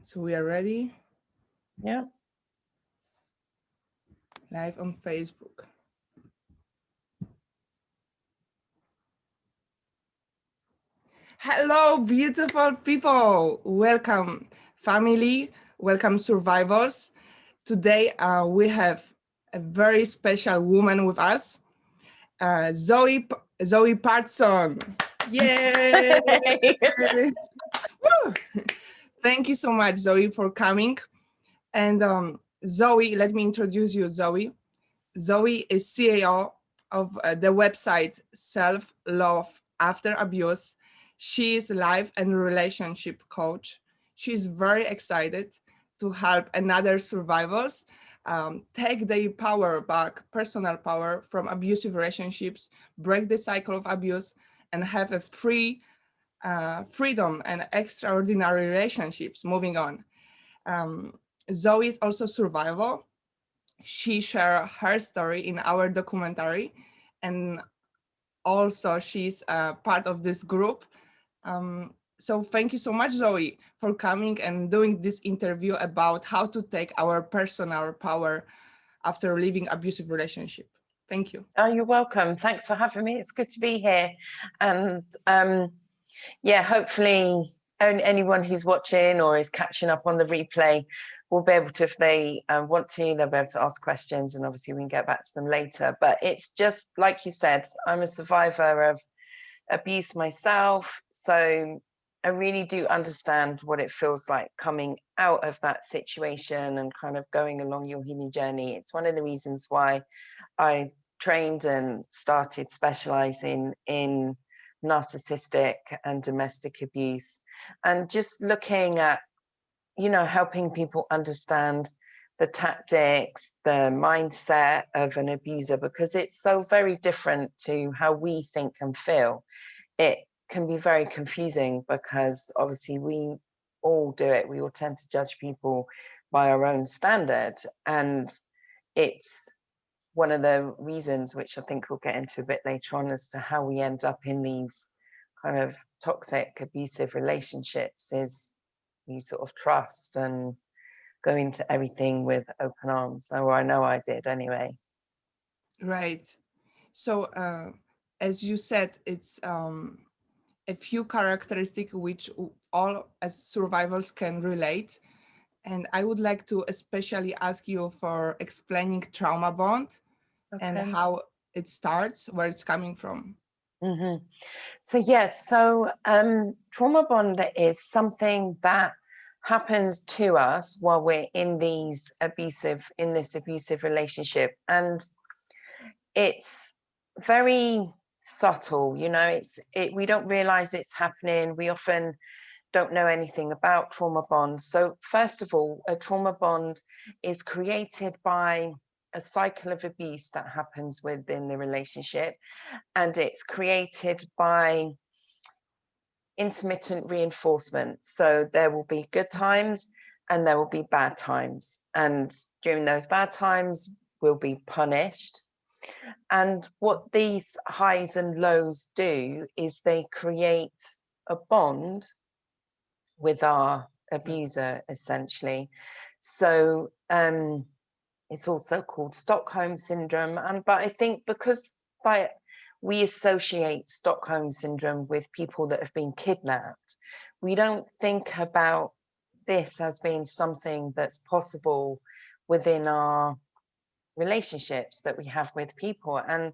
So we are ready, Yeah. live on Facebook. Hello, beautiful people. Welcome, family. Welcome, survivors. Today we have a very special woman with us, Zoe Parsons. Yay! Woo! Thank you so much, Zoe, for coming. And Zoe, let me introduce you, Zoe. Zoe is CEO of the website Self Love After Abuse. She is a life and relationship coach. She's very excited to help another survivors take their power back, personal power from abusive relationships, break the cycle of abuse, and have a freedom and extraordinary relationships moving on. Zoe is also survival. She shared her story in our documentary, and also she's part of this group. So thank you so much, Zoe, for coming and doing this interview about how to take our personal power after leaving abusive relationship. Thank you. Oh, you're welcome. Thanks for having me. It's good to be here. And yeah, hopefully anyone who's watching or is catching up on the replay will be able to, if they want to, they'll be able to ask questions, and obviously we can get back to them later. But it's just like you said, I'm a survivor of abuse myself. So I really do understand what it feels like coming out of that situation and kind of going along your healing journey. It's one of the reasons why I trained and started specializing in narcissistic and domestic abuse, and just looking at, helping people understand the tactics, the mindset of an abuser, because it's so very different to how we think and feel. It can be very confusing because obviously we all do it. We all tend to judge people by our own standard. And it's one of the reasons, which I think we'll get into a bit later on, as to how we end up in these kind of toxic, abusive relationships, is you sort of trust and go into everything with open arms. Or I know I did anyway. Right. So as you said, it's a few characteristics which all as survivors can relate. And I would like to especially ask you for explaining trauma bond and Okay. how it starts, where it's coming from. Mm-hmm. So trauma bond is something that happens to us while we're in this abusive relationship, and it's very subtle. We don't realize it's happening. We often don't know anything about trauma bonds. So first of all, a trauma bond is created by a cycle of abuse that happens within the relationship, and it's created by intermittent reinforcement. So there will be good times and there will be bad times, and during those bad times we'll be punished. And what these highs and lows do is they create a bond with our abuser, essentially. So it's also called Stockholm syndrome. But I think because we associate Stockholm syndrome with people that have been kidnapped, we don't think about this as being something that's possible within our relationships that we have with people. And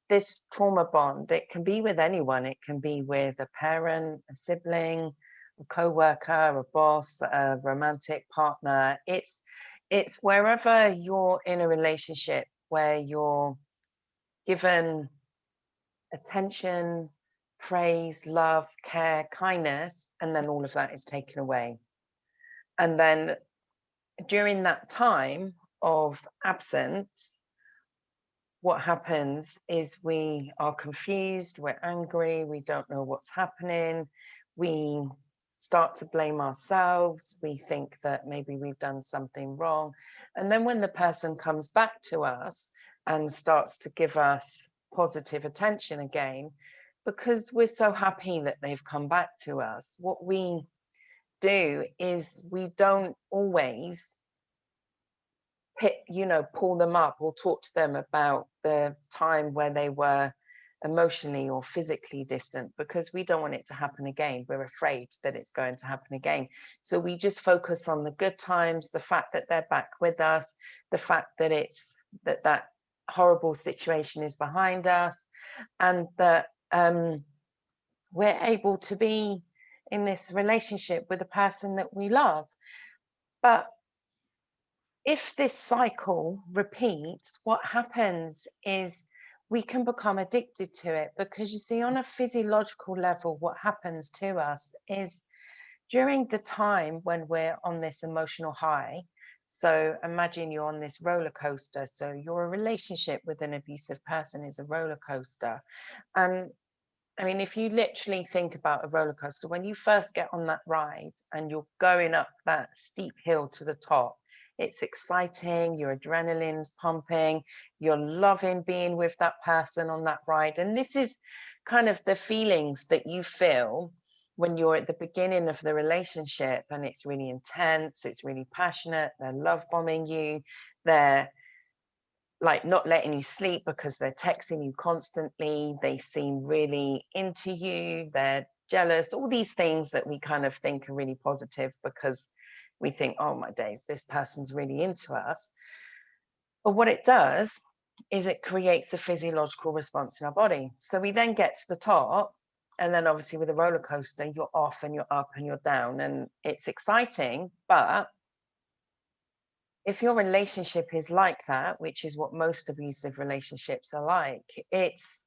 this trauma bond, it can be with anyone. It can be with a parent, a sibling, a co-worker, a boss, a romantic partner. It's wherever you're in a relationship where you're given attention, praise, love, care, kindness, and then all of that is taken away. And then during that time of absence, what happens is we are confused, we're angry, we don't know what's happening, we start to blame ourselves, we think that maybe we've done something wrong. And then when the person comes back to us and starts to give us positive attention again, because we're so happy that they've come back to us, what we do is we don't always pull them up or talk to them about the time where they were emotionally or physically distant, because we don't want it to happen again. We're afraid that it's going to happen again. So we just focus on the good times, the fact that they're back with us, the fact that that horrible situation is behind us, and that we're able to be in this relationship with a person that we love. But if this cycle repeats, what happens is we can become addicted to it, because you see, on a physiological level, what happens to us is during the time when we're on this emotional high. So imagine you're on this roller coaster. So your relationship with an abusive person is a roller coaster. And I mean, if you literally think about a roller coaster, when you first get on that ride and you're going up that steep hill to the top, it's exciting, your adrenaline's pumping, you're loving being with that person on that ride. And this is kind of the feelings that you feel when you're at the beginning of the relationship, and it's really intense, it's really passionate, they're love bombing you, they're like not letting you sleep because they're texting you constantly, they seem really into you, they're jealous, all these things that we kind of think are really positive because we think, oh my days, this person's really into us. But what it does is it creates a physiological response in our body. So we then get to the top, and then obviously with a roller coaster, you're off and you're up and you're down, and it's exciting. But if your relationship is like that, which is what most abusive relationships are like, it's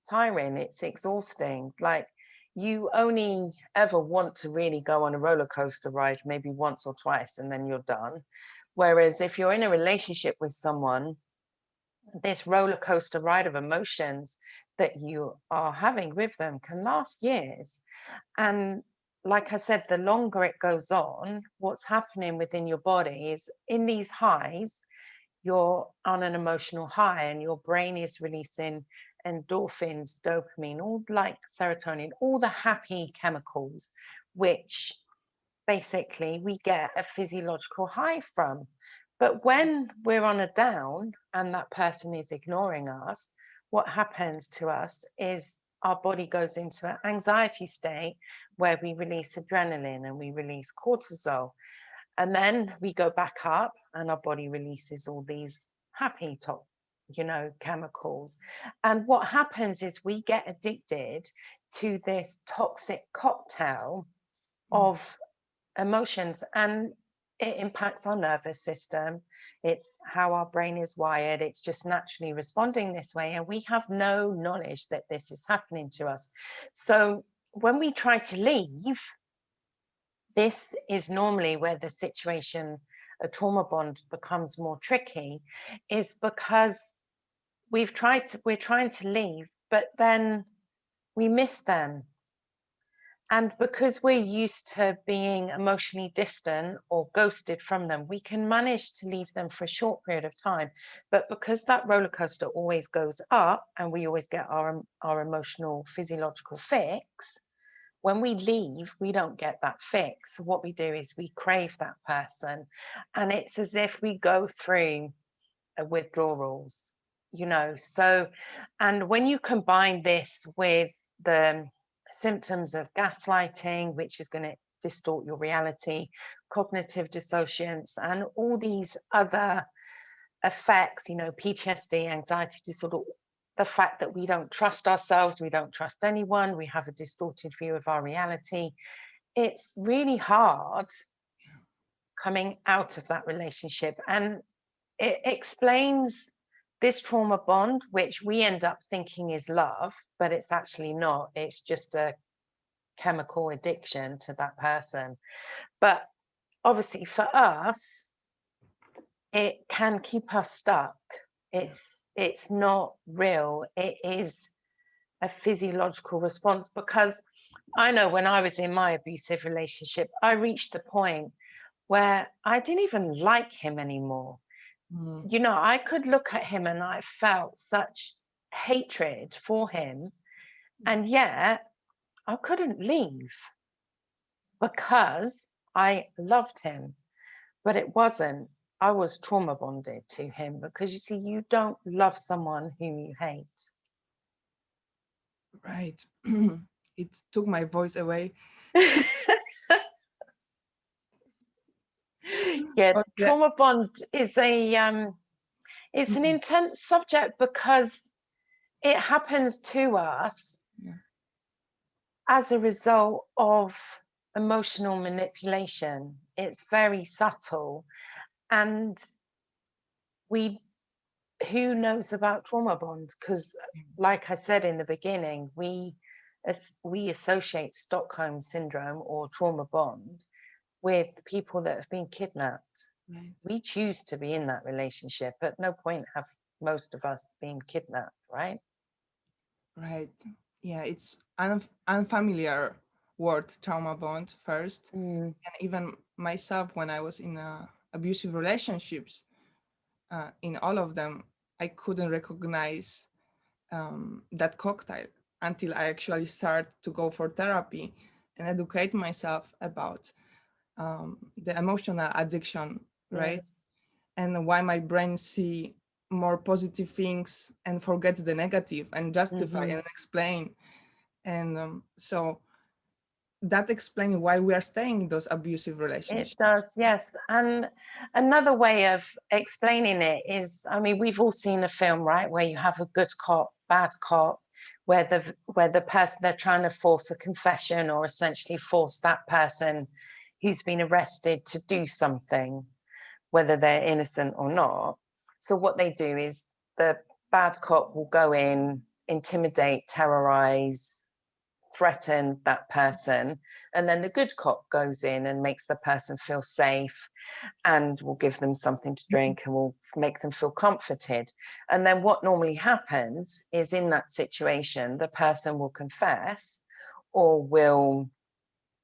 tiring, it's exhausting. Like, you only ever want to really go on a roller coaster ride maybe once or twice and then you're done. Whereas if you're in a relationship with someone, this roller coaster ride of emotions that you are having with them can last years. And like I said, the longer it goes on, what's happening within your body is, in these highs, you're on an emotional high and your brain is releasing endorphins, dopamine, all like serotonin, all the happy chemicals, which basically we get a physiological high from. But when we're on a down and that person is ignoring us, what happens to us is our body goes into an anxiety state where we release adrenaline and we release cortisol. And then we go back up and our body releases all these happy chemicals. And what happens is we get addicted to this toxic cocktail of emotions, and it impacts our nervous system. It's how our brain is wired. It's just naturally responding this way. And we have no knowledge that this is happening to us. So when we try to leave, this is normally where the situation, a trauma bond, becomes more tricky, is because we're trying to leave, but then we miss them. And because we're used to being emotionally distant or ghosted from them, we can manage to leave them for a short period of time. But because that roller coaster always goes up and we always get our emotional physiological fix, when we leave, we don't get that fix. What we do is we crave that person. And it's as if we go through a withdrawals, So, and when you combine this with the symptoms of gaslighting, which is going to distort your reality, cognitive dissociance, and all these other effects, PTSD, anxiety disorder, the fact that we don't trust ourselves, we don't trust anyone, we have a distorted view of our reality. It's really hard coming out of that relationship. And it explains this trauma bond, which we end up thinking is love, but it's actually not. It's just a chemical addiction to that person. But obviously for us, it can keep us stuck. It's not real. It is a physiological response, because I know when I was in my abusive relationship, I reached the point where I didn't even like him anymore. I could look at him and I felt such hatred for him, and yet I couldn't leave. because I loved him, but it wasn't. I was trauma bonded to him, because you see, you don't love someone whom you hate. Right. It took my voice away. Yeah, But yeah, trauma bond is it's an intense subject, because it happens to us yeah, as a result of emotional manipulation. It's very subtle, and who knows about trauma bond? Because, like I said in the beginning, we associate Stockholm syndrome or trauma bond with people that have been kidnapped. right, We choose to be in that relationship. At no point have most of us been kidnapped, right? right. Yeah, it's unfamiliar word, trauma bond first. Mm, And even myself, when I was in abusive relationships, in all of them, I couldn't recognize that cocktail until I actually start to go for therapy and educate myself about the emotional addiction, right? yes. And why my brain see more positive things and forgets the negative and justify Hmm. and explain. And so that explains why we are staying in those abusive It relationships. does, yes. And another way of explaining it is, I mean, we've all seen a film, right, where you have a good cop, bad cop, where the person, they're trying to force a confession, or essentially force that person who's been arrested to do something, whether they're innocent or not. So what they do is the bad cop will go in, intimidate, terrorize, threaten that person, and then the good cop goes in and makes the person feel safe, and will give them something to drink, and will make them feel comforted. And then what normally happens is, in that situation, the person will confess, or will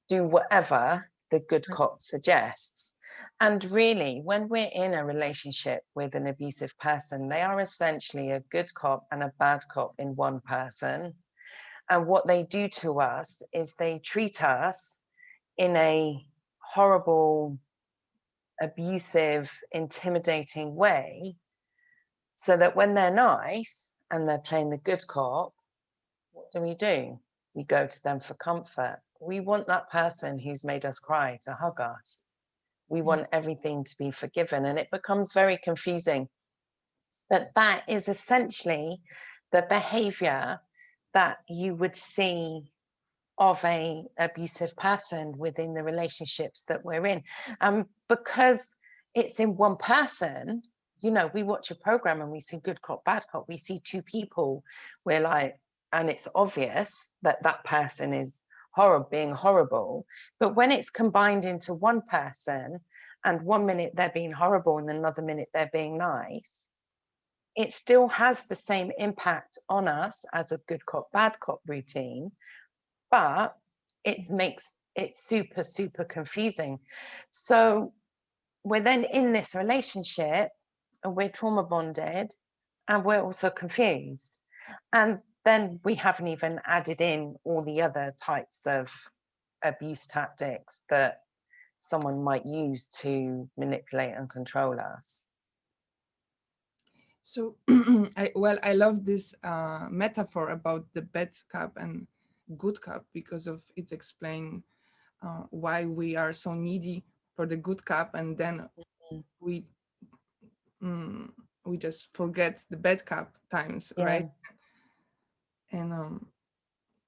do whatever the good cop suggests. And really, when we're in a relationship with an abusive person, they are essentially a good cop and a bad cop in one person. And what they do to us is they treat us in a horrible, abusive, intimidating way, so that when they're nice and they're playing the good cop, what do? We go to them for comfort. We want that person who's made us cry to hug us. We Yeah. want everything to be forgiven, and it becomes very confusing. But that is essentially the behavior that you would see of a abusive person within the relationships that we're in. Because it's in one person, you know, we watch a program and we see good cop, bad cop, we see two people, we're like, and it's obvious that that person is horrible, being horrible. But when it's combined into one person, and 1 minute they're being horrible and another minute they're being nice, it still has the same impact on us as a good cop, bad cop routine, but it makes it super, super confusing. So we're then in this relationship, and we're trauma bonded, and we're also confused. And then we haven't even added in all the other types of abuse tactics that someone might use to manipulate and control us. So, I love this metaphor about the bad cup and good cup because of it explain why we are so needy for the good cup, and then Mm. we mm, we just forget the bad cup times, right? Yeah, And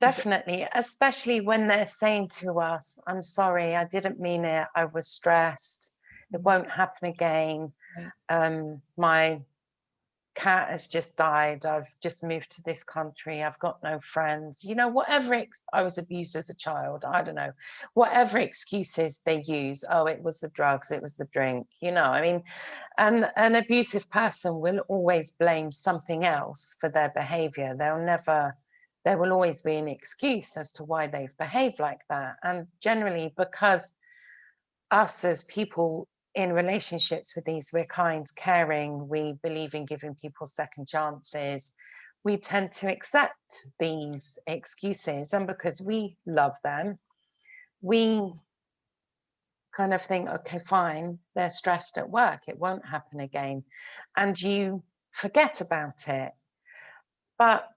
definitely, especially when they're saying to us, I'm sorry, I didn't mean it, I was stressed, it won't happen again. right, My cat has just died, I've just moved to this country, I've got no friends, you know, whatever I was abused as a child, I don't know, whatever excuses they use. Oh, it was the drugs, it was the drink, you know, I mean, an abusive person will always blame something else for their behavior. There will always be an excuse as to why they've behaved like that. And generally, because us as people in relationships with these, we're kind, caring, we believe in giving people second chances, we tend to accept these excuses. And because we love them, we kind of think, okay, fine, they're stressed at work, it won't happen again. And you forget about it. But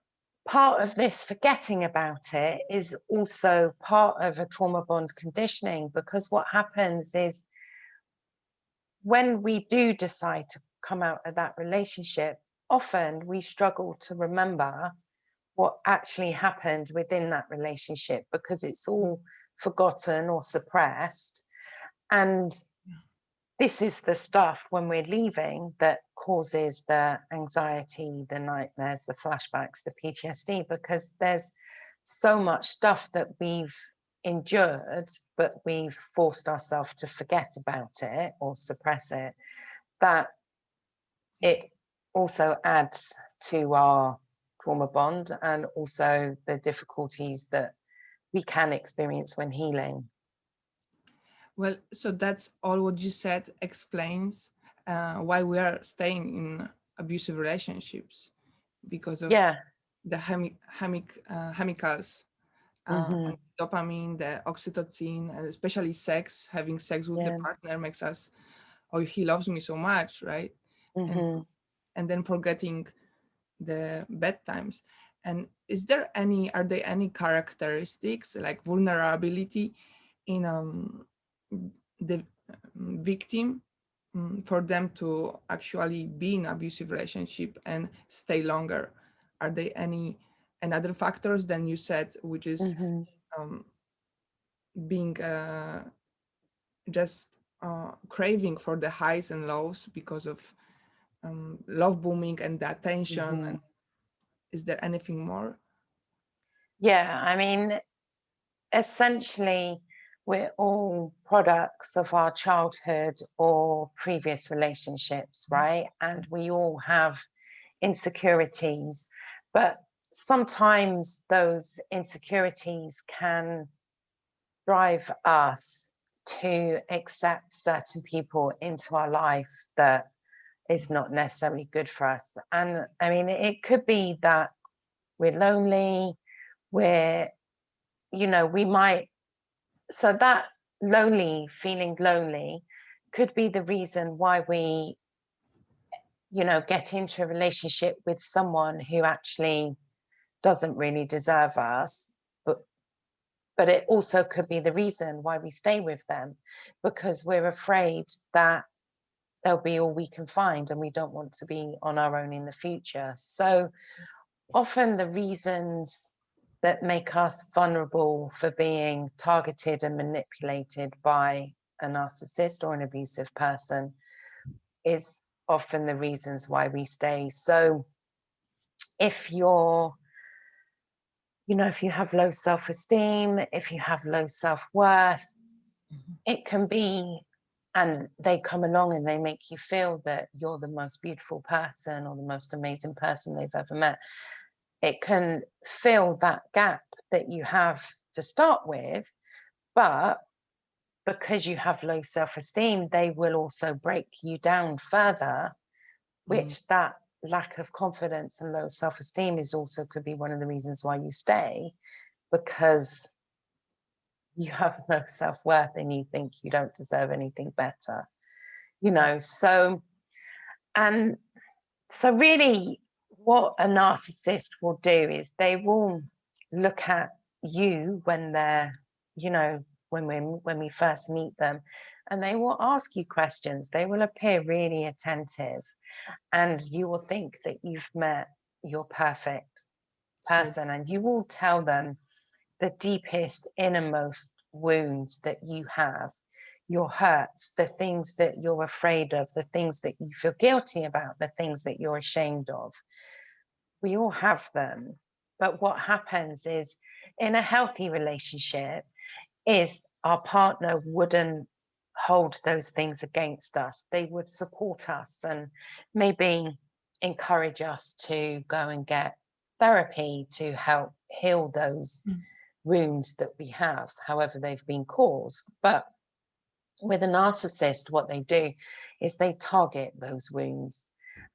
part of this forgetting about it is also part of a trauma bond conditioning, because what happens is when we do decide to come out of that relationship, often we struggle to remember what actually happened within that relationship because it's all forgotten or suppressed. And this is the stuff when we're leaving that causes the anxiety, the nightmares, the flashbacks, the PTSD, because there's so much stuff that we've endured, but we've forced ourselves to forget about it or suppress it, that it also adds to our trauma bond and also the difficulties that we can experience when healing. Well, so that's all what you said explains why we are staying in abusive relationships, because of Yeah. the chemicals, Mm-hmm. dopamine, the oxytocin, and especially sex. Having sex with the Yeah. partner makes us, oh, he loves me so much, right? Mm-hmm. And then forgetting the bad times. And are there any characteristics like vulnerability in the victim, for them to actually be in abusive relationship and stay longer? Are there any other factors than you said, which is Mm-hmm. being just craving for the highs and lows because of love booming and the attention? Mm-hmm. And is there anything more? Yeah, I mean, essentially, we're all products of our childhood or previous relationships, right? And we all have insecurities, but sometimes those insecurities can drive us to accept certain people into our life that is not necessarily good for us. And I mean, it could be that we're lonely, we're, we might, so that feeling lonely could be the reason why we, get into a relationship with someone who actually doesn't really deserve us. But it also could be the reason why we stay with them, because we're afraid that they'll be all we can find and we don't want to be on our own in the future. So often the reasons that make us vulnerable for being targeted and manipulated by a narcissist or an abusive person is often the reasons why we stay. So if if you have low self-esteem, if you have low self-worth, it can be, and they come along and they make you feel that you're the most beautiful person or the most amazing person they've ever met. It can fill that gap that you have to start with, but because you have low self-esteem, they will also break you down further, which that lack of confidence and low self-esteem is also could be one of the reasons why you stay, because you have no self-worth and you think you don't deserve anything better, so and so really what a narcissist will do is they will look at you when they're, when we first meet them, and they will ask you questions. They will appear really attentive, and you will think that you've met your perfect So person, and you will tell them the deepest, innermost wounds that you have, your hurts, the things that you're afraid of, the things that you feel guilty about, the things that you're ashamed of. We all have them. But what happens is, in a healthy relationship, is our partner wouldn't hold those things against us. They would support us and maybe encourage us to go and get therapy to help heal those wounds that we have, however they've been caused. But with a narcissist, what they do is they target those wounds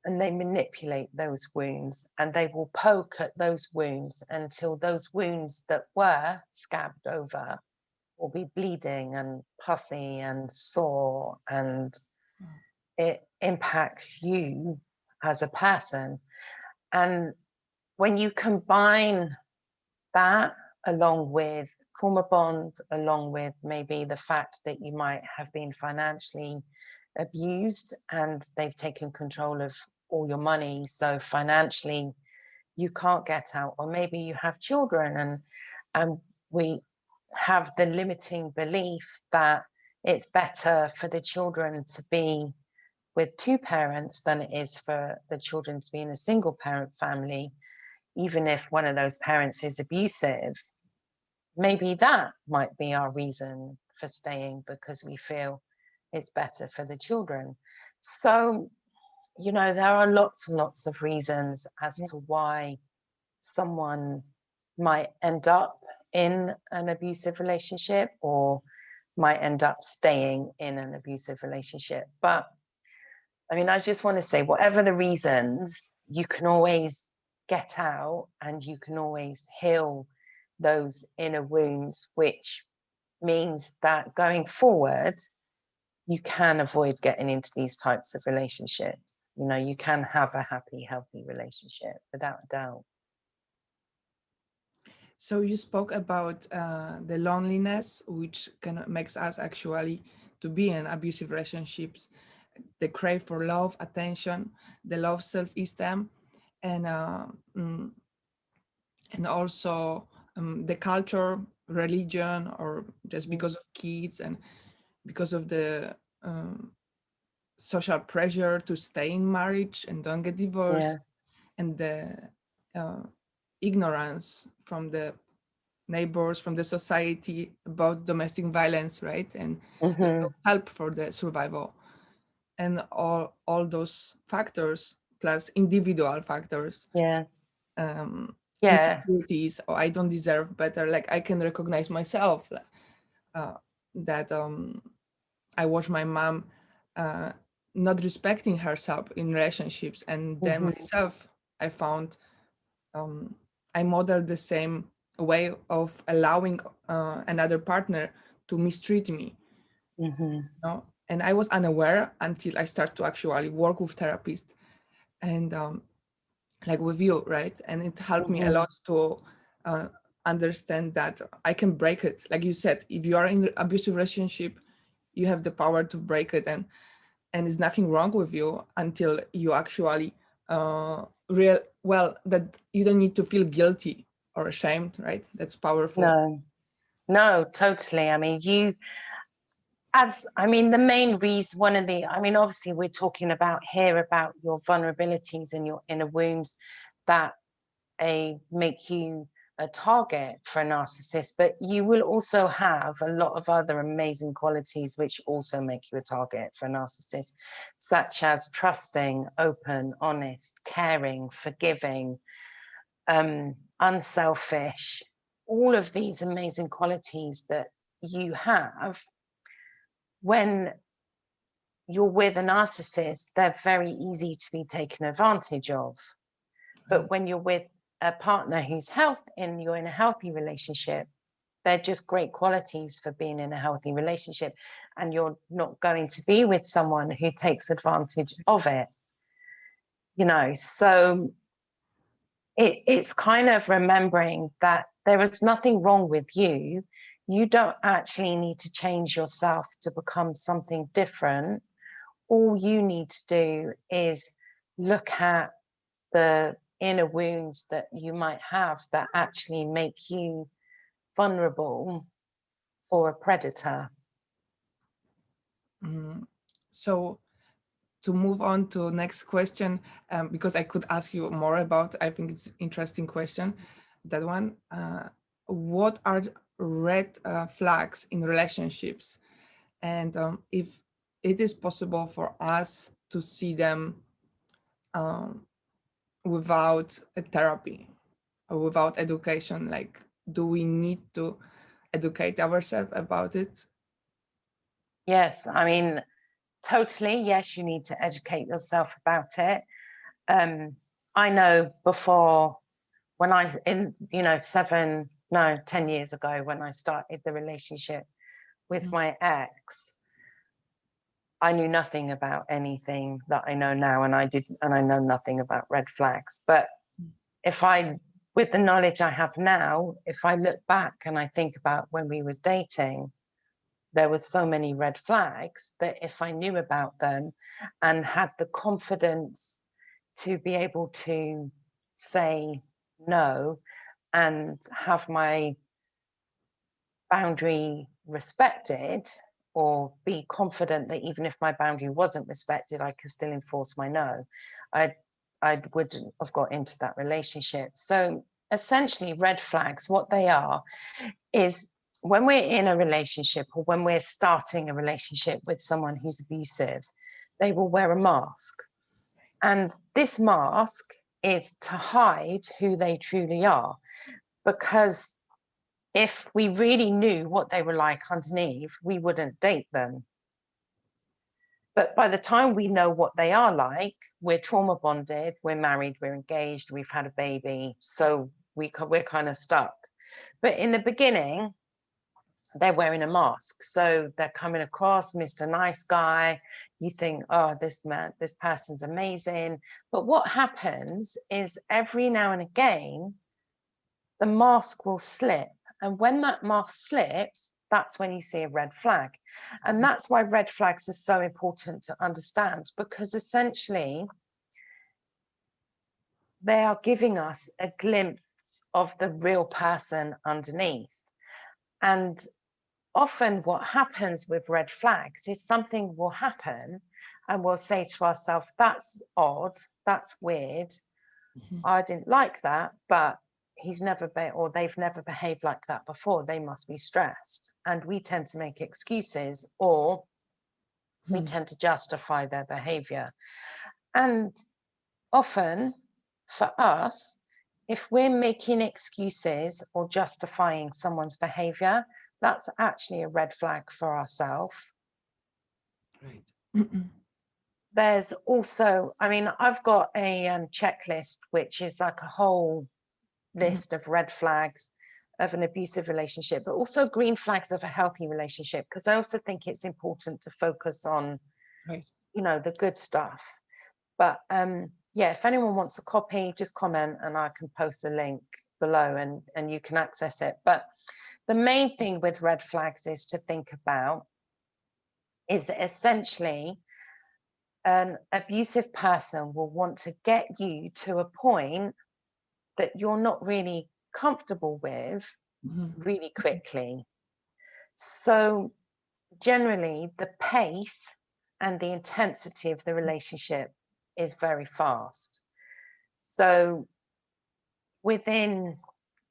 and they manipulate those wounds, and they will poke at those wounds until those wounds that were scabbed over will be bleeding and pussy and sore, and it impacts you as a person. And when you combine that along with trauma bond, along with maybe the fact that you might have been financially abused and they've taken control of all your money, so financially you can't get out, or maybe you have children and we have the limiting belief that it's better for the children to be with two parents than it is for the children to be in a single parent family, even if one of those parents is abusive. Maybe that might be our reason for staying, because we feel it's better for the children. So, you know, there are lots and lots of reasons as to why someone might end up in an abusive relationship or might end up staying in an abusive relationship. But I mean, I just want to say, whatever the reasons, you can always get out and you can always heal those inner wounds, which means that going forward, you can avoid getting into these types of relationships. You know, you can have a happy, healthy relationship without a doubt. So you spoke about the loneliness, which makes us actually to be in abusive relationships, the crave for love, attention, the low self-esteem, and also the culture, religion, or just because of kids and because of the social pressure to stay in marriage and don't get divorced, and the ignorance from the neighbors, from the society about domestic violence, right? And help for the survival. And all those factors, plus individual factors. Insecurities, or I don't deserve better. Like I can recognize myself that I watch my mom not respecting herself in relationships, and then myself, I found I modeled the same way of allowing another partner to mistreat me. You know? And I was unaware until I start to actually work with therapists and like with you, right? And it helped me a lot to understand that I can break it. Like you said, if you are in an abusive relationship, you have the power to break it, and there's nothing wrong with you until you actually that you don't need to feel guilty or ashamed, right? That's powerful. No, totally. I mean, the main reason, obviously we're talking about here about your vulnerabilities and your inner wounds that make you a target for a narcissist, but you will also have a lot of other amazing qualities which also make you a target for a narcissist, such as trusting, open, honest, caring, forgiving, unselfish. All of these amazing qualities that you have, when you're with a narcissist, they're very easy to be taken advantage of. But when you're with a partner who's you're in a healthy relationship, they're just great qualities for being in a healthy relationship, and you're not going to be with someone who takes advantage of it. You know, so it's kind of remembering that there is nothing wrong with you. You don't actually need to change yourself to become something different. All you need to do is look at the inner wounds that you might have that actually make you vulnerable for a predator. So to move on to next question, because I could ask you more about, I think it's interesting question, that one. What are red flags in relationships? And if it is possible for us to see them without a therapy or without education, like, do we need to educate ourselves about it? Yes, I mean, totally. Yes, you need to educate yourself about it. I know before, when I, 7 no, 10 years ago when I started the relationship with my ex, I knew nothing about anything that I know now, and I know nothing about red flags. But with the knowledge I have now, if I look back and I think about when we were dating, there were so many red flags that if I knew about them and had the confidence to be able to say no and have my boundary respected, or be confident that even if my boundary wasn't respected, I could still enforce my no, I wouldn't have got into that relationship. So essentially, red flags, what they are, is when we're in a relationship or when we're starting a relationship with someone who's abusive, they will wear a mask. And this mask is to hide who they truly are. Because if we really knew what they were like underneath, we wouldn't date them. But by the time we know what they are like, we're trauma bonded, we're married, we're engaged, we've had a baby, so we're kind of stuck. But in the beginning, they're wearing a mask. So they're coming across Mr. Nice Guy. You think, oh, this person's amazing. But what happens is every now and again, the mask will slip. And when that mask slips, that's when you see a red flag. And that's why red flags are so important to understand, because essentially they are giving us a glimpse of the real person underneath. And often what happens with red flags is something will happen and we'll say to ourselves, that's odd, that's weird. I didn't like that, but they've never behaved like that before. They must be stressed. And we tend to make excuses, or we tend to justify their behavior. And often for us, if we're making excuses or justifying someone's behavior, that's actually a red flag for ourselves. Right. There's also, I've got a checklist, which is like a whole list of red flags of an abusive relationship, but also green flags of a healthy relationship, because I also think it's important to focus on, Right. the good stuff. But yeah, if anyone wants a copy, just comment and I can post a link below and you can access it. But the main thing with red flags is to think about is essentially an abusive person will want to get you to a point that you're not really comfortable with really quickly. So generally, the pace and the intensity of the relationship is very fast. So within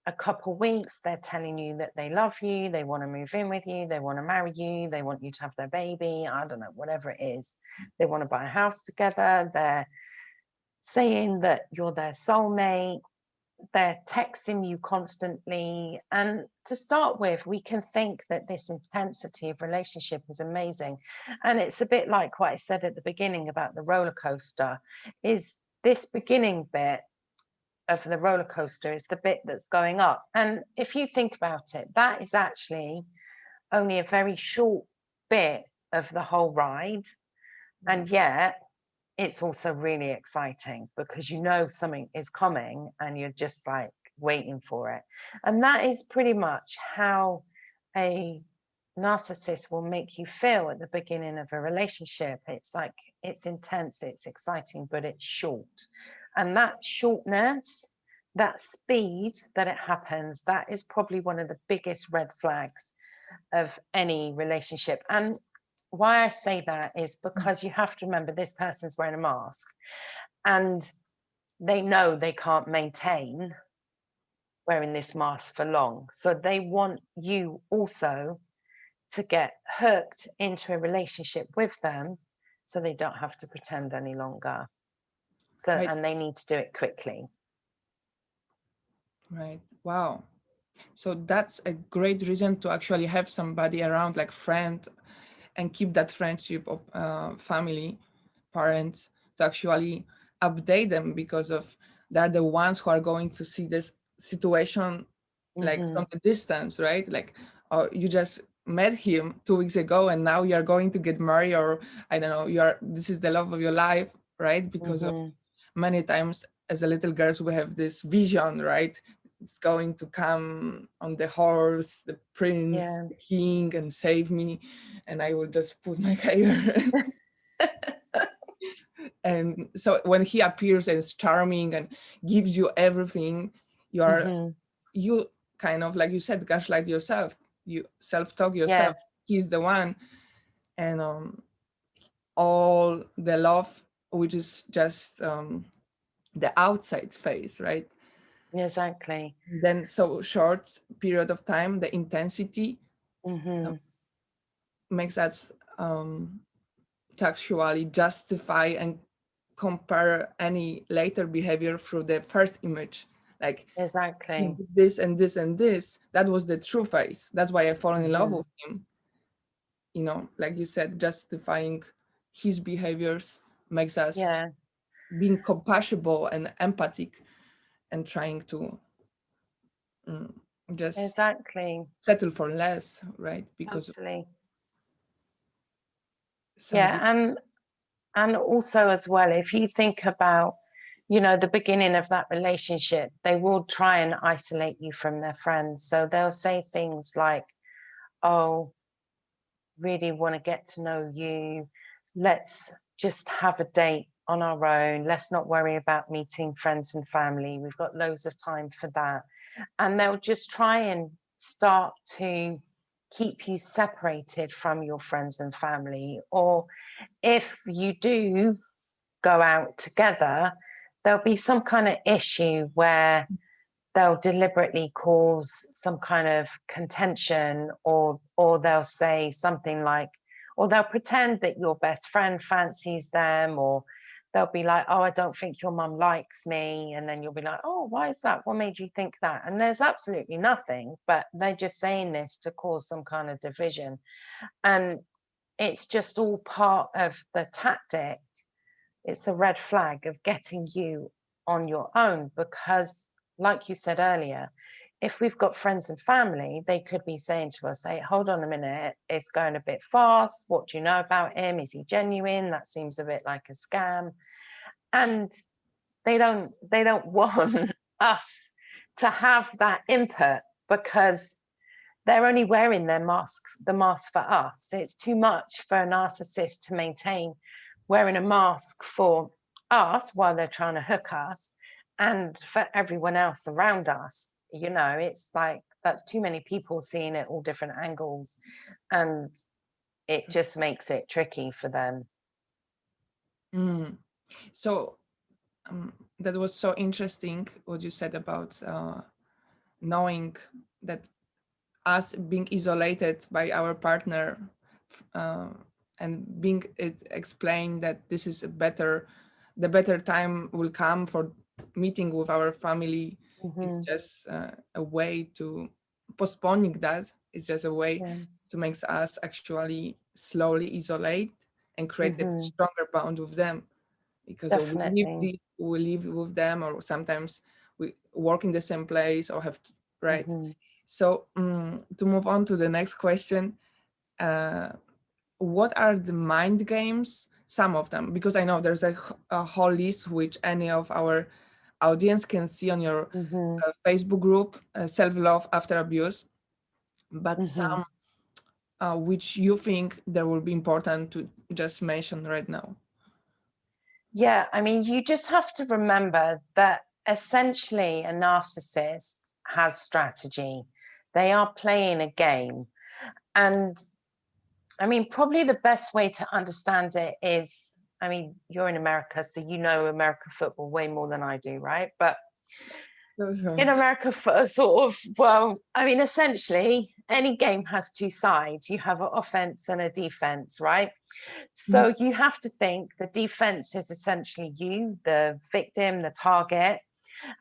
a couple of weeks, they're telling you that they love you, they want to move in with you, they want to marry you, they want you to have their baby, I don't know, whatever it is. They want to buy a house together, they're saying that you're their soulmate, they're texting you constantly. And to start with, we can think that this intensity of relationship is amazing. And it's a bit like what I said at the beginning about the roller coaster, is this beginning bit of the roller coaster is the bit that's going up. And if you think about it, that is actually only a very short bit of the whole ride. And yet it's also really exciting because you know something is coming and you're just like waiting for it. And that is pretty much how a narcissist will make you feel at the beginning of a relationship. It's like, it's intense, it's exciting, but it's short. And that shortness, that speed that it happens, that is probably one of the biggest red flags of any relationship. And why I say that is because you have to remember this person's wearing a mask and they know they can't maintain wearing this mask for long. So they want you also to get hooked into a relationship with them so they don't have to pretend any longer. So, Right. and they need to do it quickly. Right. Wow. So that's a great reason to actually have somebody around, like friend, and keep that friendship of family, parents, to actually update them, because of they're the ones who are going to see this situation like Mm-hmm. from the distance, right? Like, or you just met him 2 weeks ago and now you're going to get married, or I don't know, this is the love of your life, right? Because of Mm-hmm. many times as a little girls we have this vision, right? It's going to come on the horse, the prince, Yeah. the king, and save me, and I will just put my hair. And so when he appears and is charming and gives you everything, you are Mm-hmm. you kind of, like you said, gaslight yourself, you self-talk yourself, Yes. he's the one. And all the love, which is just the outside face, right? Exactly. Then so short period of time, the intensity uh, Mm-hmm. makes us to actually justify and compare any later behavior through the first image, like he Exactly. did this and this and this, that was the true face, that's why I fall in love Mm-hmm. with him. Like you said, justifying his behaviors makes us Yeah. being compassionate and empathic, and trying to mm, just Exactly. settle for less, right? Because of Totally. some Yeah. And also as well, if you think about, the beginning of that relationship, they will try and isolate you from their friends. So they'll say things like, oh, really want to get to know you. Let's just have a date on our own. Let's not worry about meeting friends and family. We've got loads of time for that. And they'll just try and start to keep you separated from your friends and family. Or if you do go out together, there'll be some kind of issue where they'll deliberately cause some kind of contention, or they'll say something like, or they'll pretend that your best friend fancies them, or they'll be like, oh, I don't think your mum likes me, and then you'll be like, oh, why is that, what made you think that? And there's absolutely nothing, but they're just saying this to cause some kind of division. And it's just all part of the tactic. It's a red flag of getting you on your own, because like you said earlier, if we've got friends and family, they could be saying to us, hey, hold on a minute, it's going a bit fast, what do you know about him, is he genuine, that seems a bit like a scam. And they don't want us to have that input, because they're only wearing the mask for us. It's too much for a narcissist to maintain wearing a mask for us while they're trying to hook us, and for everyone else around us. It's like that's too many people seeing it all different angles, and it just makes it tricky for them. mm. So that was so interesting what you said about knowing that us being isolated by our partner, uh, and being it explained that this is the better time will come for meeting with our family. It's Mm-hmm. just a way to postponing that. It's just a way Yeah. to make us actually slowly isolate and create a Mm-hmm. stronger bond with them, because Definitely. we live with them, or sometimes we work in the same place or have, right? Mm-hmm. So to move on to the next question, uh, what are the mind games? Some of them, because I know there's a whole list which any of our audience can see on your Mm-hmm. Facebook group, Self-Love After Abuse. But Mm-hmm. some which you think there will be important to just mention right now. Yeah, I mean, you just have to remember that essentially a narcissist has strategy. They are playing a game. And I mean, probably the best way to understand it is, I mean, you're in America, so you know American football way more than I do, right? But Sure. in America, for sort of, well, I mean, essentially, any game has two sides. You have an offense and a defense, right? Mhm. So you have to think the defense is essentially you, the victim, the target,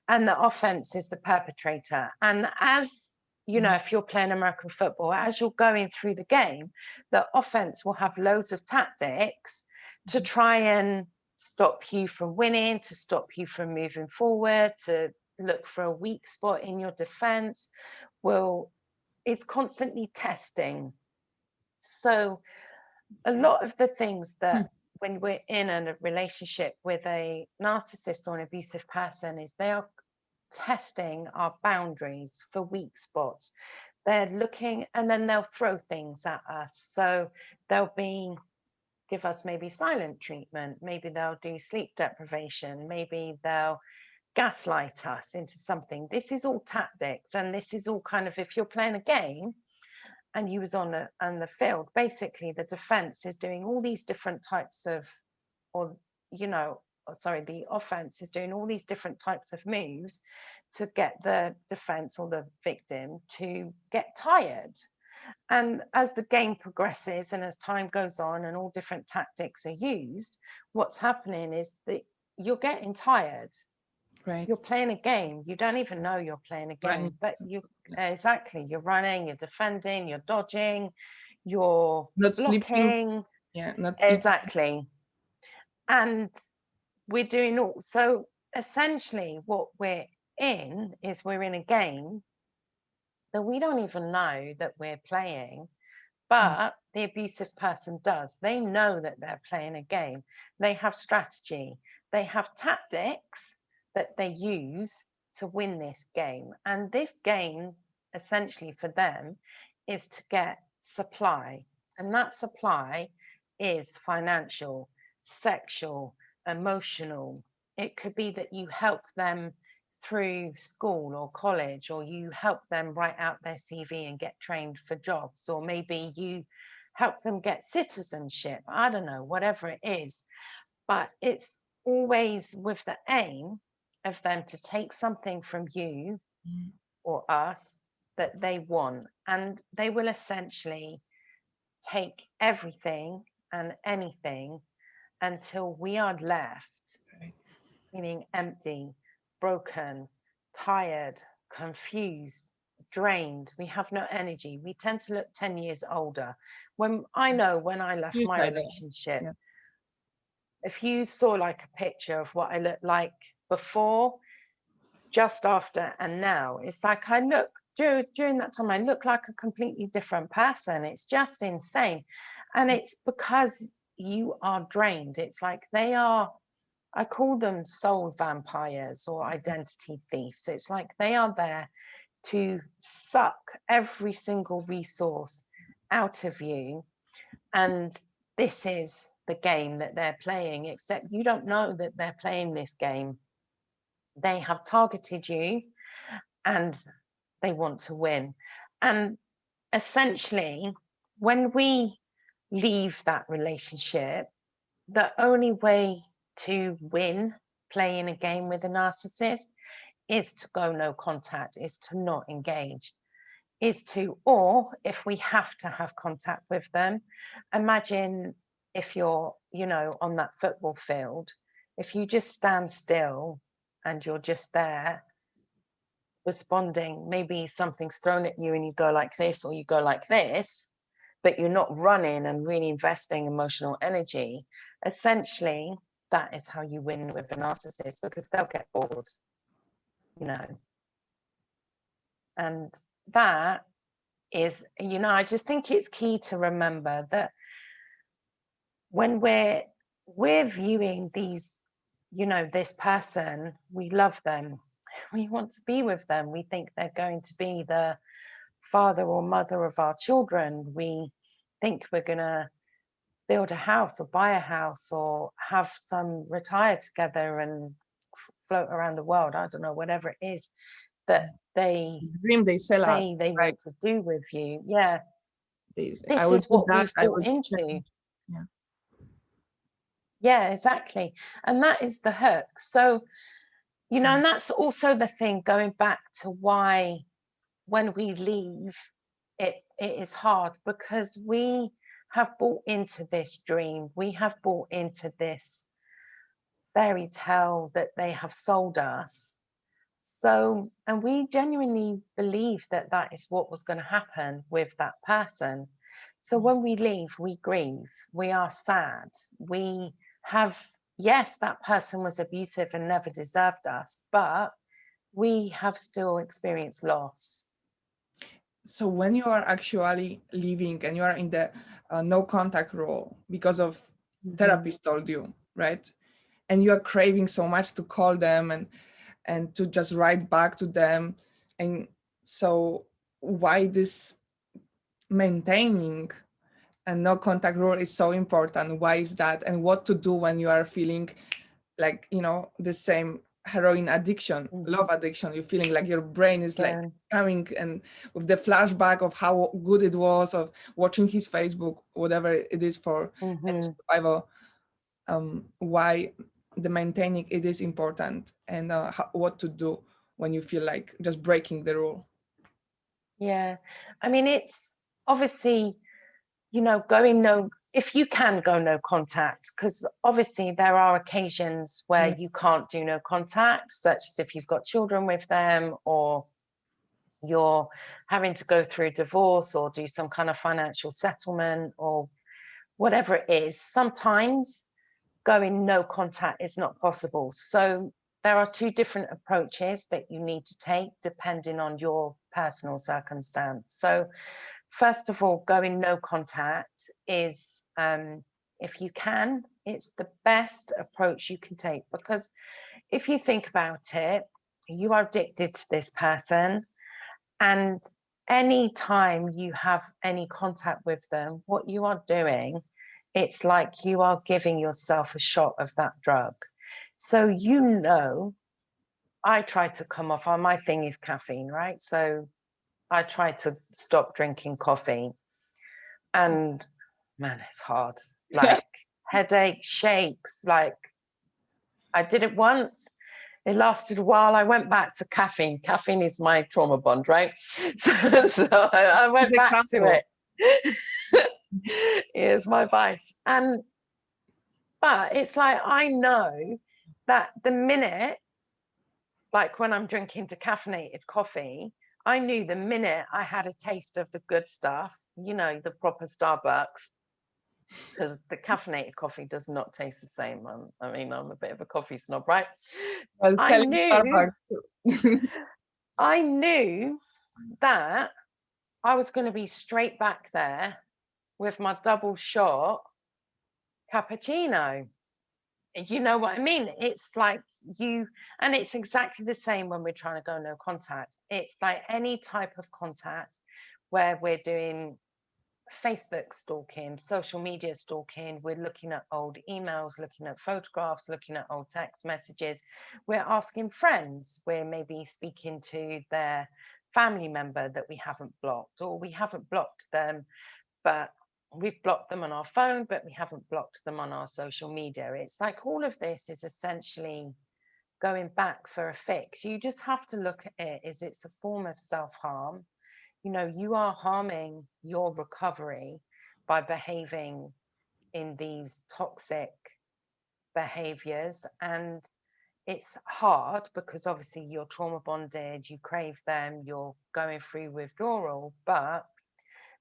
and the offense is the perpetrator. And as if you're playing American football, as you're going through the game, the offense will have loads of tactics to try and stop you from winning, to stop you from moving forward, to look for a weak spot in your defense, is constantly testing. So a lot of the things that when we're in a relationship with a narcissist or an abusive person is they are testing our boundaries for weak spots. They're looking, and then they'll throw things at us. So they'll give us maybe silent treatment, maybe they'll do sleep deprivation, maybe they'll gaslight us into something. This is all tactics, and this is all kind of, if you're playing a game and you was on the field, basically the defense is doing all these different types of, or the offense is doing all these different types of moves to get the defense or the victim to get tired. And as the game progresses and as time goes on and all different tactics are used, what's happening is that you're getting tired. Right. You're playing a game. You don't even know you're playing a game, but exactly, you're running, you're defending, you're dodging, you're Not blocking. sleeping. Yeah, not exactly. And we're doing all. So essentially what we're in a game that we don't even know that we're playing, but the abusive person does. They know that they're playing a game. They have strategy. They have tactics that they use to win this game. And this game, essentially for them, is to get supply. And that supply is financial, sexual, emotional. It could be that you help them through school or college, or you help them write out their CV and get trained for jobs, or maybe you help them get citizenship. I don't know, whatever it is. But it's always with the aim of them to take something from you or us that they want. And they will essentially take everything and anything until we are left feeling empty, broken, tired, confused, drained. We have no energy. We tend to look 10 years older. When I left my relationship, if you saw like a picture of what I looked like before, just after, and now, it's like I look during that time, I look like a completely different person. It's just insane. And it's because you are drained. It's like they are, I call them soul vampires or identity thieves. It's like they are there to suck every single resource out of you. And this is the game that they're playing, except you don't know that they're playing this game. They have targeted you and they want to win. And essentially, when we leave that relationship, the only way to win playing a game with a narcissist is to go no contact, is to not engage, or if we have to have contact with them, imagine if you're, on that football field, if you just stand still and you're just there responding, maybe something's thrown at you and you go like this or you go like this, but you're not running and really investing emotional energy. Essentially, that is how you win with a narcissist, because they'll get bored, and that is, I just think it's key to remember that when we're viewing these, this person, we love them, we want to be with them, we think they're going to be the father or mother of our children, we think we're going to build a house or buy a house or have some retire together and float around the world. I don't know, whatever it is that they say they want to do with you. Yeah. This is what we've bought into. Yeah, exactly. And that is the hook. So, and that's also the thing, going back to why when we leave, it is hard, because we have bought into this dream. We have bought into this fairy tale that they have sold us. So, and we genuinely believe that that is what was going to happen with that person. So when we leave, we grieve, we are sad, we have, yes, that person was abusive and never deserved us, but we have still experienced loss. So when you are actually leaving and you are in the no contact role because of therapist told you, right? And you are craving so much to call them and to just write back to them. And so why this maintaining a no contact rule is so important? Why is that? And what to do when you are feeling like, you know, the same heroin addiction, love addiction, you're feeling like your brain is like coming and with the flashback of how good it was, of watching his Facebook, whatever it is for survival. Why the maintaining it is important, and what to do when you feel like just breaking the rule. Yeah, I mean, it's obviously, you know, going no, if you can go no contact, because obviously there are occasions where you can't do no contact, such as if you've got children with them, or you're having to go through divorce or do some kind of financial settlement or whatever it is. Sometimes going no contact is not possible. So there are two different approaches that you need to take depending on your personal circumstance. So first of all, going no contact is, if you can, it's the best approach you can take, because if you think about it, you are addicted to this person, and any time you have any contact with them, what you are doing, it's like you are giving yourself a shot of that drug. So, you know, I try to come off, my thing is caffeine, right? So I try to stop drinking coffee, and man, it's hard. Like headache, shakes, like I did it once. It lasted a while. I went back to caffeine. Caffeine is my trauma bond, right? So I went back to it. Here's my vice. But it's like, I know that the minute, like when I'm drinking decaffeinated coffee, I knew the minute I had a taste of the good stuff, you know, the proper Starbucks, because the caffeinated coffee does not taste the same. I mean, I'm a bit of a coffee snob, right? I knew that I was going to be straight back there with my double shot cappuccino. You know what I mean? It's like and it's exactly the same when we're trying to go no contact. It's like any type of contact where we're doing Facebook stalking, social media stalking, we're looking at old emails, looking at photographs, looking at old text messages, we're asking friends, we're maybe speaking to their family member that we haven't blocked, or we haven't blocked them, but we've blocked them on our phone, but we haven't blocked them on our social media. It's like all of this is essentially going back for a fix. You just have to look at it as it's a form of self-harm. You know, you are harming your recovery by behaving in these toxic behaviors. And it's hard because obviously you're trauma bonded, you crave them, you're going through withdrawal, but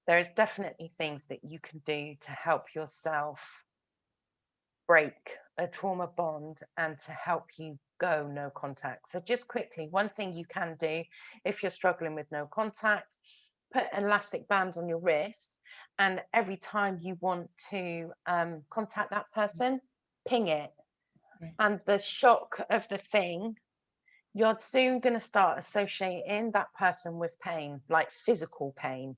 there is definitely things that you can do to help yourself break a trauma bond and to help you go no contact. So just quickly, one thing you can do if you're struggling with no contact, put an elastic band on your wrist, and every time you want to contact that person, ping it. And the shock of the thing, you're soon going to start associating that person with pain, like physical pain,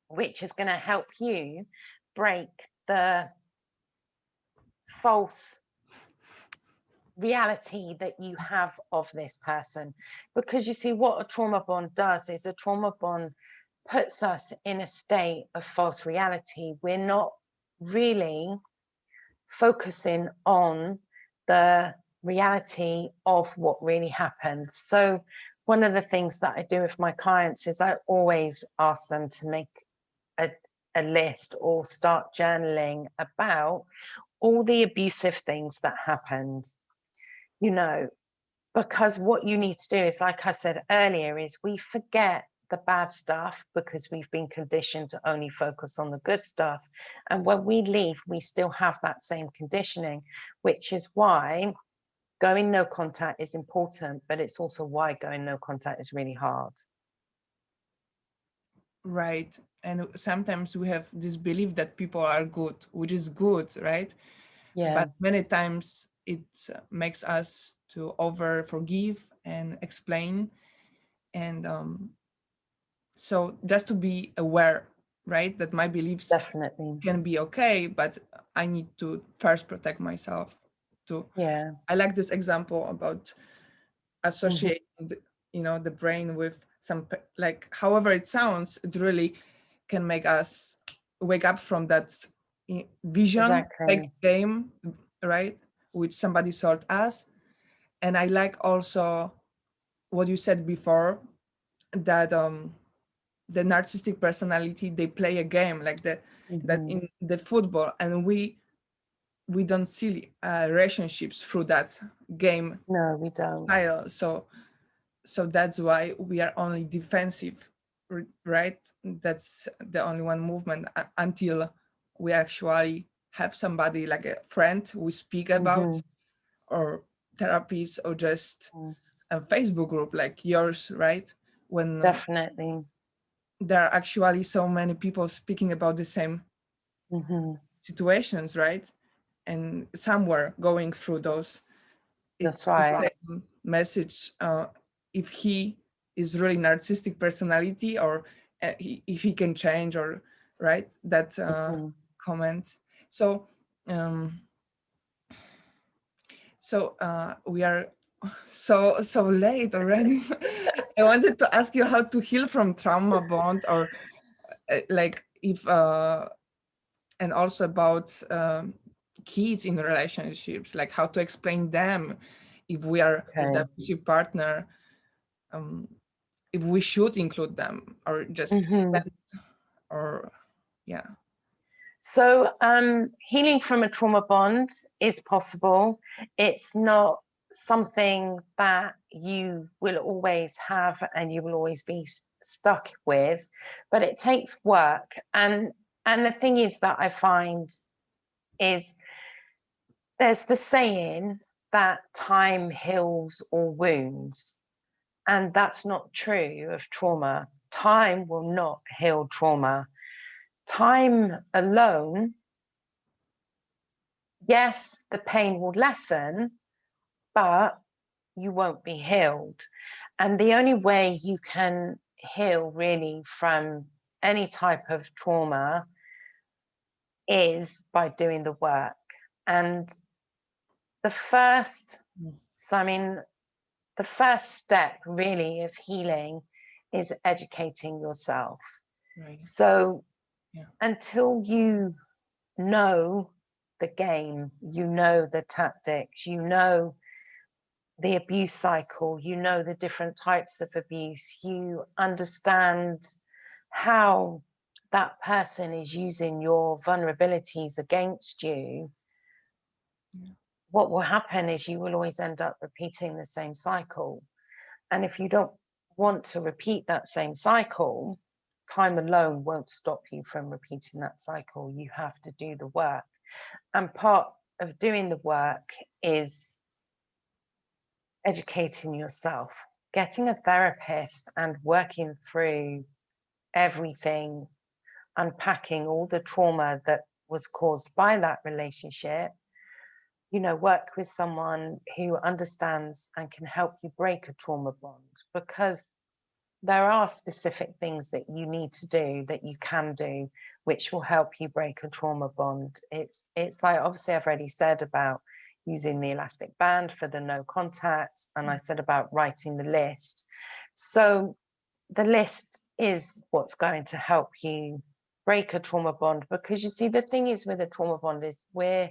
which is going to help you break the false reality that you have of this person. Because you see, what a trauma bond does is a trauma bond puts us in a state of false reality. We're not really focusing on the reality of what really happened. So one of the things that I do with my clients is I always ask them to make a list or start journaling about all the abusive things that happened, you know, because what you need to do is, like I said earlier, is we forget the bad stuff because we've been conditioned to only focus on the good stuff. And when we leave, we still have that same conditioning, which is why going no contact is important, but it's also why going no contact is really hard. Right. And sometimes we have this belief that people are good, which is good, right? Yeah, But many times it makes us to over forgive and explain. And so just to be aware, right, that my beliefs definitely. can be okay, but I need to first protect myself too. Yeah. I like this example about Mhm. associating the brain with some like however it sounds, it really can make us wake up from that vision Exactly. like game, right, which somebody sold us. And I like also what you said before, that the narcissistic personality, they play a game like that Mhm. in the football, and we don't see relationships through that game No, we don't. style. So that's why we are only defensive, right? That's the only one movement until we actually have somebody like a friend we speak about, Mhm. or therapies, or just Mm. a Facebook group like yours, right? When Definitely. there are actually so many people speaking about the same Mhm. situations, right? And somewhere going through those, That's it's the right. same message. If he is really narcissistic personality, or if he can change, or right, that Mhm. comments. So um we are so late already. I wanted to ask you how to heal from trauma bond, or like if and also about kids in relationships, like how to explain them if we are with Okay. the abusive partner, um, if we should include them or just Mhm. pretend, or yeah. So, healing from a trauma bond is possible. It's not something that you will always have and you will always be stuck with, but it takes work. And the thing is that I find is there's the saying that time heals all wounds, and that's not true of trauma. Time will not heal trauma. Time alone, yes, the pain will lessen, but you won't be healed. And the only way you can heal really from any type of trauma is by doing the work. And the first, Mm. so I mean, the first step really of healing is educating yourself. Right. So Yeah. until you know the game, you know the tactics, you know the abuse cycle, you know the different types of abuse, you understand how that person is using your vulnerabilities against you, Yeah. what will happen is you will always end up repeating the same cycle. And if you don't want to repeat that same cycle, time alone won't stop you from repeating that cycle. You have to do the work. And part of doing the work is educating yourself, getting a therapist and working through everything, unpacking all the trauma that was caused by that relationship. You know, work with someone who understands and can help you break a trauma bond, because there are specific things that you need to do, that you can do, which will help you break a trauma bond. It's like, obviously I've already said about using the elastic band for the no contact, and I said about writing the list. So the list is what's going to help you break a trauma bond, because you see, the thing is with a trauma bond is we're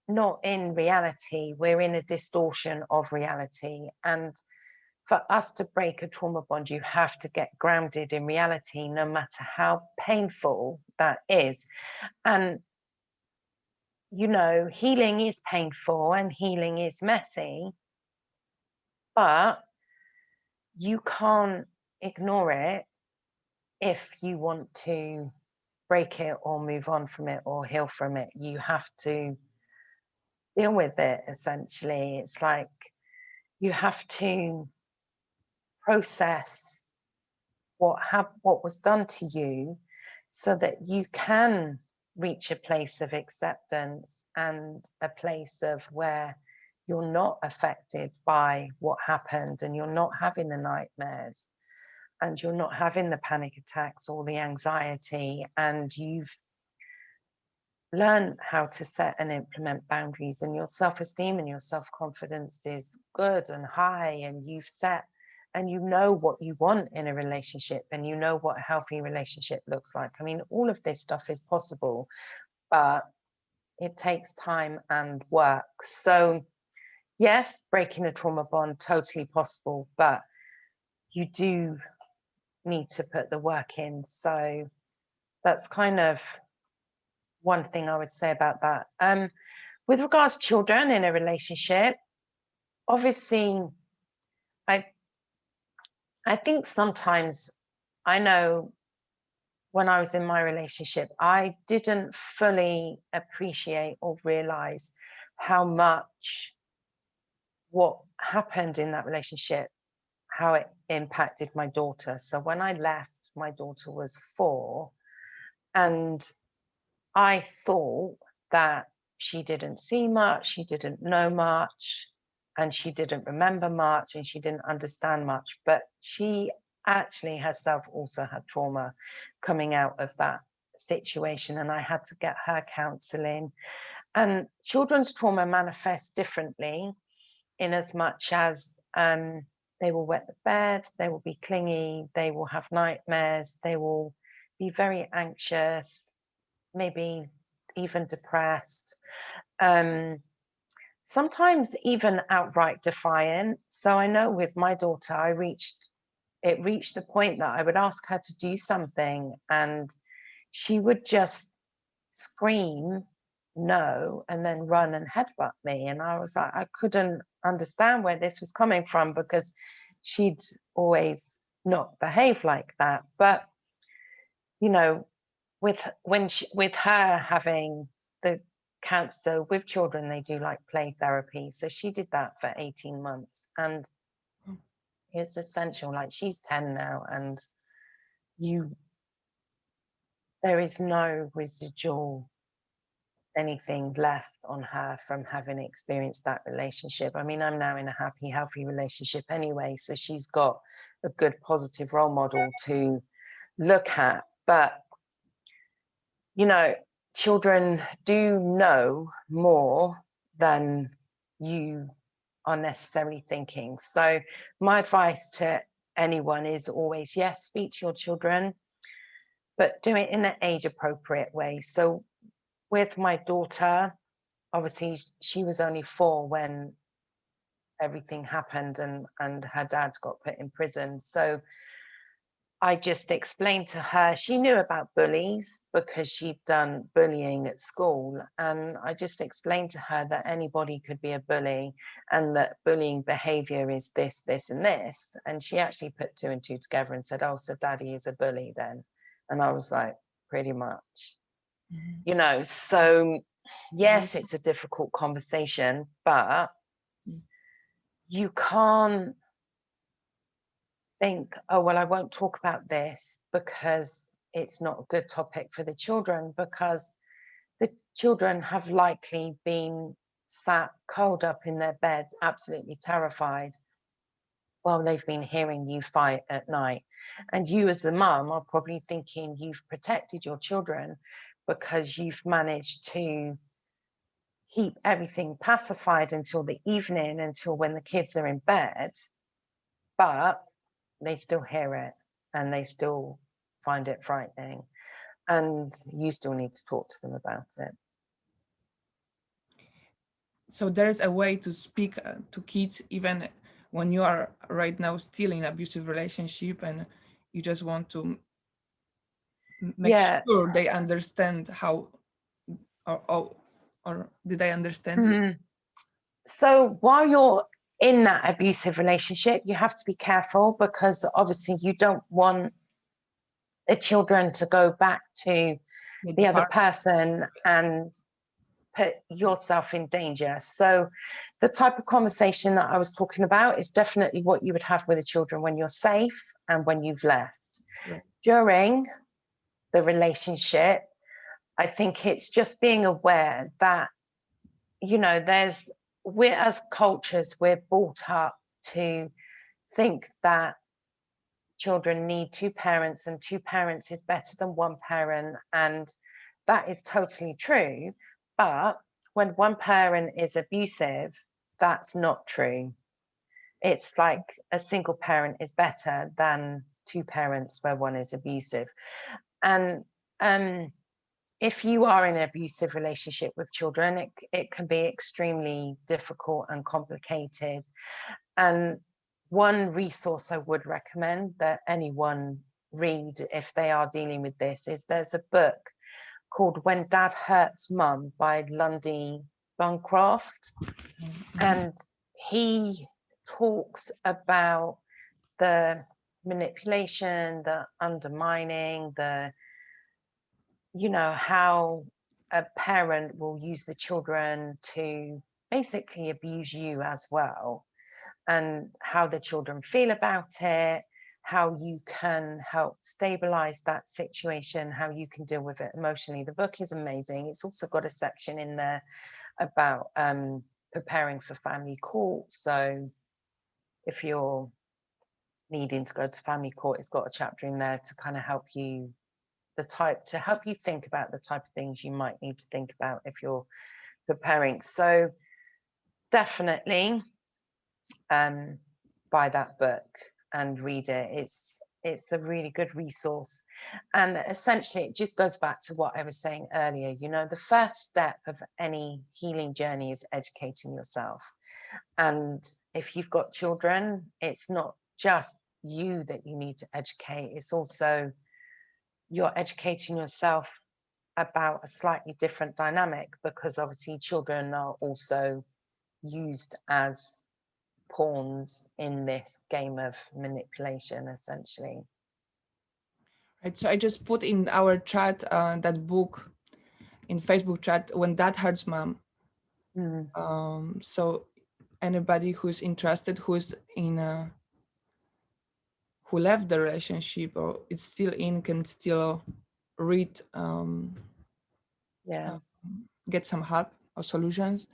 not in reality, we're in a distortion of reality. And for us to break a trauma bond, you have to get grounded in reality, no matter how painful that is. And, you know, healing is painful and healing is messy, but you can't ignore it if you want to break it or move on from it or heal from it. You have to deal with it, essentially. It's like you have to process what was done to you so that you can reach a place of acceptance and a place of where you're not affected by what happened, and you're not having the nightmares, and you're not having the panic attacks or the anxiety, and you've learned how to set and implement boundaries, and your self-esteem and your self-confidence is good and high, and you've set and you know what you want in a relationship, and you know what a healthy relationship looks like. I mean, all of this stuff is possible, but it takes time and work. So yes, breaking a trauma bond, totally possible, but you do need to put the work in. So that's kind of one thing I would say about that. With regards to children in a relationship, obviously, I think sometimes, I know when I was in my relationship, I didn't fully appreciate or realize how much what happened in that relationship, how it impacted my daughter. So when I left, my daughter was 4, and I thought that she didn't see much, she didn't know much, and she didn't remember much, and she didn't understand much. But she actually herself also had trauma coming out of that situation, and I had to get her counseling. And children's trauma manifests differently, in as much as they will wet the bed, they will be clingy, they will have nightmares, they will be very anxious, maybe even depressed, sometimes even outright defiant. So I know with my daughter, it reached the point that I would ask her to do something, and she would just scream no and then run and headbutt me. And I was like, I couldn't understand where this was coming from, because she'd always not behaved like that. But you know, with her having the cancer with children, they do like play therapy. So she did that for 18 months, and it's essential. Like, she's 10 now, and there is no residual anything left on her from having experienced that relationship. I mean, I'm now in a happy, healthy relationship anyway, so she's got a good, positive role model to look at. But you know, children do know more than you are necessarily thinking. So my advice to anyone is always, yes, speak to your children, but do it in an age appropriate way. So with my daughter, obviously she was only 4 when everything happened, and her dad got put in prison. So I just explained to her, she knew about bullies because she'd done bullying at school. And I just explained to her that anybody could be a bully, and that bullying behavior is this, this, and this. And she actually put 2 and 2 together and said, oh, so daddy is a bully then. And I was like, pretty much, you know. So yes, it's a difficult conversation, but you can't think, oh, well, I won't talk about this because it's not a good topic for the children, because the children have likely been sat curled up in their beds, absolutely terrified, while they've been hearing you fight at night. And you as a mum are probably thinking you've protected your children because you've managed to keep everything pacified until the evening, until when the kids are in bed. But they still hear it, and they still find it frightening, and you still need to talk to them about it. So there's a way to speak to kids even when you are right now still in abusive relationship, and you just want to make sure they understand how, or did I understand you? So while you're in that abusive relationship, you have to be careful, because obviously you don't want the children to go back to the other person and put yourself in danger. So the type of conversation that I was talking about is definitely what you would have with the children when you're safe and when you've left. Right. During the relationship, I think it's just being aware that, you know, we're as cultures, we're brought up to think that children need two parents and two parents is better than one parent. And that is totally true. But when one parent is abusive, that's not true. It's like a single parent is better than two parents where one is abusive. And if you are in an abusive relationship with children, it can be extremely difficult and complicated. And one resource I would recommend that anyone read if they are dealing with this is there's a book called When Dad Hurts Mum by Lundy Buncroft. And he talks about the manipulation, the undermining, how a parent will use the children to basically abuse you as well, and how the children feel about it, how you can help stabilize that situation, how you can deal with it emotionally. The book is amazing. It's also got a section in there about preparing for family court. So if you're needing to go to family court, it's got a chapter in there to kind of help you think about the type of things you might need to think about if you're preparing. So definitely buy that book and read it. It's a really good resource. And essentially it just goes back to what I was saying earlier. You know, the first step of any healing journey is educating yourself. And if you've got children, it's not just you that you need to educate, it's also you're educating yourself about a slightly different dynamic, because obviously children are also used as pawns in this game of manipulation, essentially. Right. So I just put in our chat that book in Facebook chat, When Dad Hurts Mom. So anybody who's interested, who's in who left the relationship or it's still in, can still read, get some help or solutions.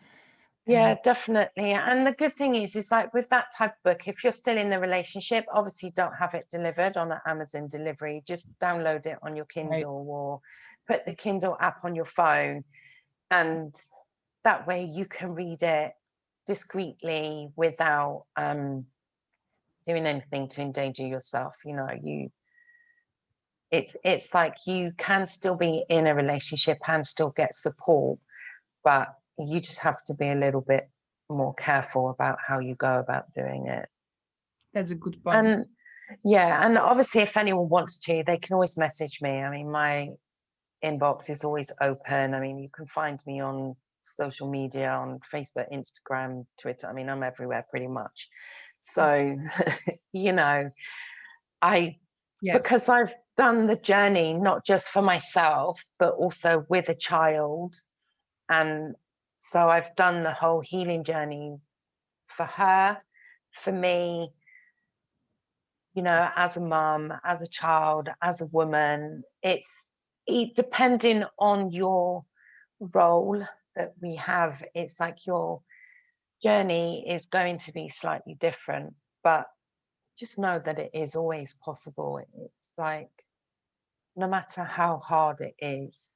Yeah, definitely. And the good thing is like with that type of book, if you're still in the relationship, obviously don't have it delivered on an Amazon delivery, just download it on your Kindle, or put the Kindle app on your phone. And that way you can read it discreetly without doing anything to endanger yourself. You know, it's like you can still be in a relationship and still get support, but you just have to be a little bit more careful about how you go about doing it. That's a good point. And yeah, and obviously if anyone wants to, they can always message me. I mean, my inbox is always open. I mean, you can find me on social media, on Facebook, Instagram, Twitter. I mean, I'm everywhere pretty much. So, you know, because I've done the journey, not just for myself, but also with a child. And so I've done the whole healing journey for her, for me, you know, as a mum, as a child, as a woman. It's depending on your role that we have, it's like your journey is going to be slightly different, but just know that it is always possible. It's like, no matter how hard it is,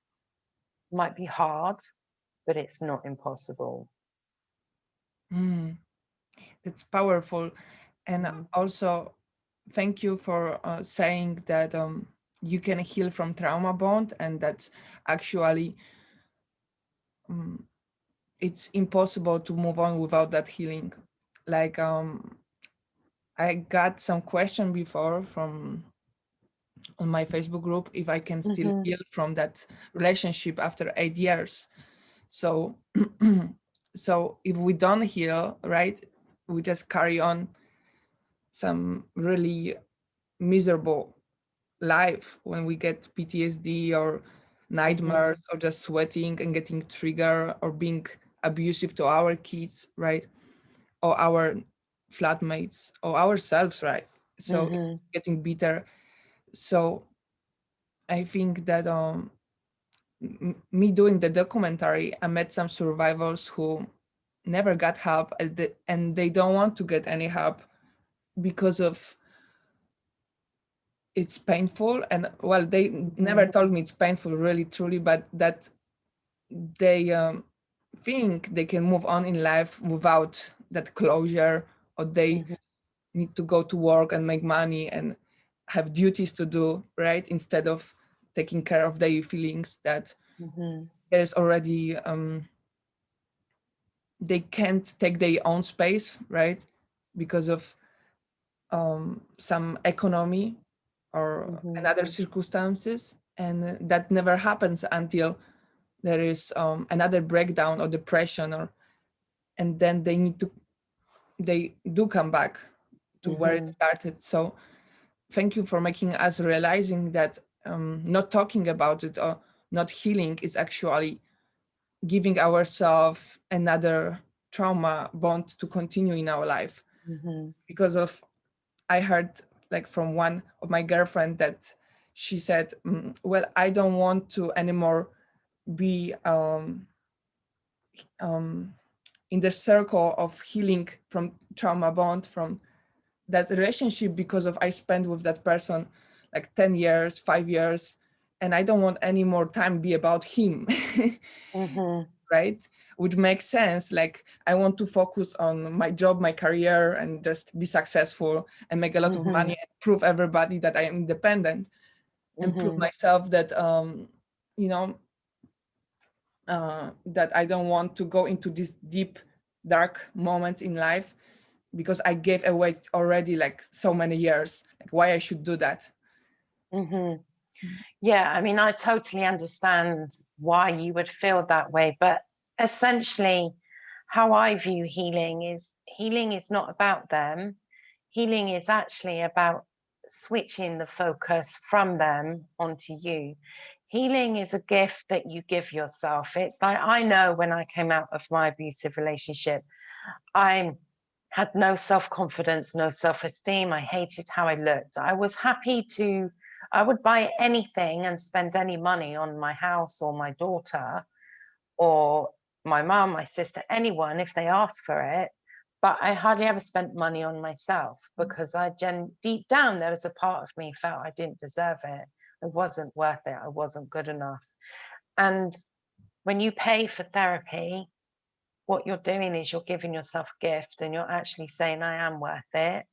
it might be hard, but it's not impossible. That's powerful. And also, thank you for saying that you can heal from trauma bond, and that actually it's impossible to move on without that healing. Like I got some question before from on my Facebook group if I can still heal from that relationship after 8 years. So so if we don't heal, right, we just carry on some really miserable life when we get PTSD or nightmares, or just sweating and getting triggered, or being abusive to our kids, right? Or our flatmates, or ourselves, right? So it's getting bitter. So I think that me doing the documentary, I met some survivors who never got help, and they don't want to get any help because of it's painful. And well, they never told me it's painful really truly, but that they think they can move on in life without that closure, or they need to go to work and make money and have duties to do, right, instead of taking care of their feelings, that there's already they can't take their own space, right, because of some economy or another circumstances, and that never happens until there is another breakdown or depression, or and then they do come back to where it started. So thank you for making us realizing that not talking about it or not healing is actually giving ourselves another trauma bond to continue in our life. Because of I heard like from one of my girlfriend that she said, well, I don't want to anymore be in the circle of healing from trauma bond from that relationship, because of I spent with that person like 10 years, 5 years, and I don't want any more time be about him. Right? Which makes sense. Like I want to focus on my job, my career, and just be successful and make a lot of money and prove everybody that I am independent, and prove myself that you know that I don't want to go into these deep dark moments in life, because I gave away already like so many years, like why I should do that. Yeah, I mean, I totally understand why you would feel that way, but essentially how I view healing is not about them. Healing is actually about switching the focus from them onto you. Healing is a gift that you give yourself. It's like, I know when I came out of my abusive relationship, I had no self-confidence, no self-esteem. I hated how I looked. I would buy anything and spend any money on my house or my daughter or my mom, my sister, anyone if they asked for it. But I hardly ever spent money on myself because deep down, there was a part of me felt I didn't deserve it. I wasn't worth it. I wasn't good enough. And when you pay for therapy, what you're doing is you're giving yourself a gift and you're actually saying, I am worth it.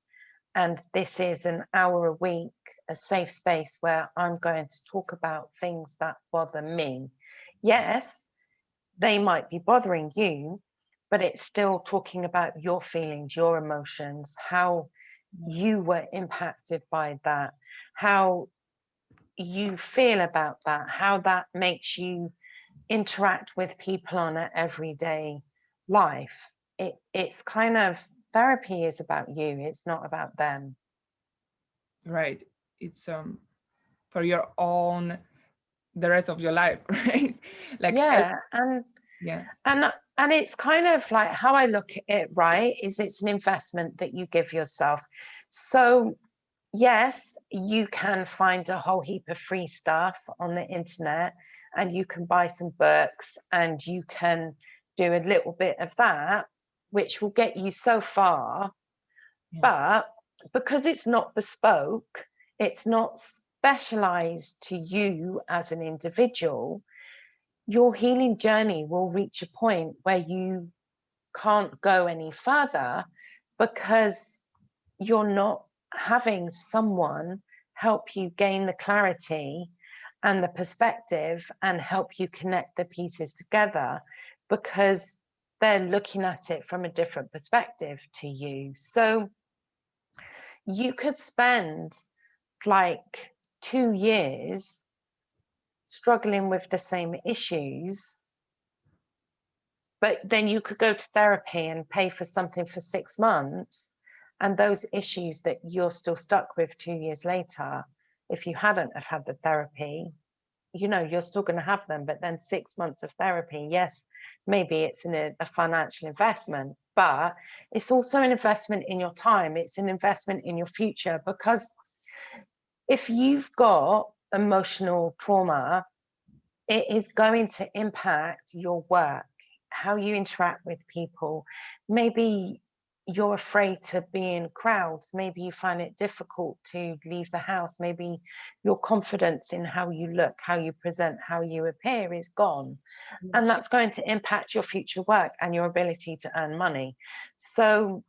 And this is an hour a week, a safe space where I'm going to talk about things that bother me. Yes, they might be bothering you, but it's still talking about your feelings, your emotions, how you were impacted by that, how you feel about that, how that makes you interact with people on an everyday life. It's kind of, therapy is about you, it's not about them. Right. It's for your own the rest of your life, right? Like Yeah, and yeah. and it's kind of like how I look at it, right, is it's an investment that you give yourself. So yes, you can find a whole heap of free stuff on the internet, and you can buy some books, and you can do a little bit of that, which will get you so far. Yeah. But because it's not bespoke, it's not specialized to you as an individual, your healing journey will reach a point where you can't go any further because you're not having someone help you gain the clarity and the perspective and help you connect the pieces together, because they're looking at it from a different perspective to you. So you could spend like 2 years struggling with the same issues, but then you could go to therapy and pay for something for 6 months, and those issues that you're still stuck with 2 years later, if you hadn't have had the therapy, you know, you're still going to have them, but then 6 months of therapy, yes, maybe it's a financial investment, but it's also an investment in your time. It's an investment in your future, because if you've got emotional trauma, it is going to impact your work, how you interact with people. Maybe you're afraid to be in crowds. Maybe you find it difficult to leave the house. Maybe your confidence in how you look, how you present, how you appear is gone. And that's going to impact your future work and your ability to earn money. So,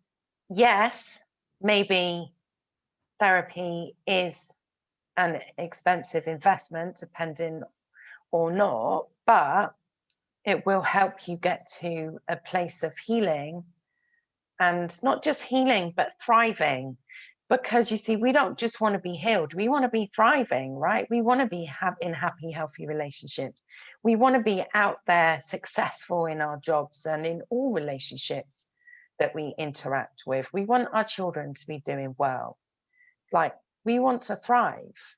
yes, maybe therapy is an expensive investment, depending or not, but it will help you get to a place of healing, and not just healing, but thriving. Because you see, we don't just want to be healed, we want to be thriving, right? We want to be in happy, healthy relationships. We want to be out there successful in our jobs and in all relationships that we interact with. We want our children to be doing well. Like, we want to thrive.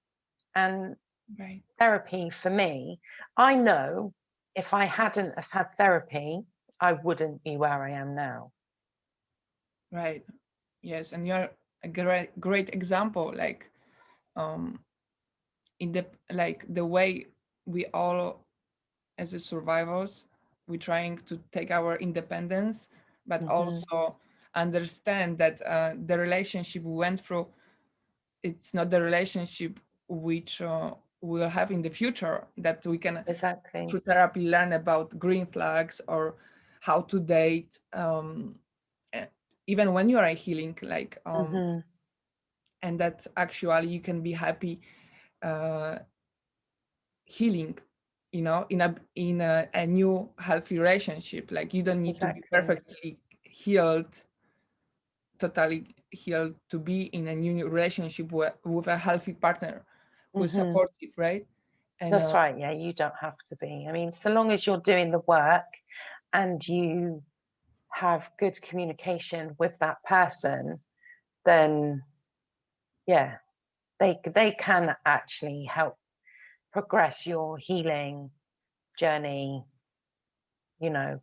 And Right. therapy for me, I know if I hadn't have had therapy, I wouldn't be where I am now. Right. Yes, and you're a great example. Like, in the way we all, as a survivors, we're trying to take our independence, but also understand that the relationship we went through, it's not the relationship which we'll have in the future, that we can Exactly. through therapy learn about green flags or how to date, even when you are healing, like and that actually you can be happy healing, you know, in a new healthy relationship. Like, you don't need to be perfectly healed, totally healed, to be in a new relationship with a healthy partner who's supportive, right? And that's right. Yeah, you don't have to be. I mean, so long as you're doing the work and you have good communication with that person, then yeah, they can actually help progress your healing journey, you know,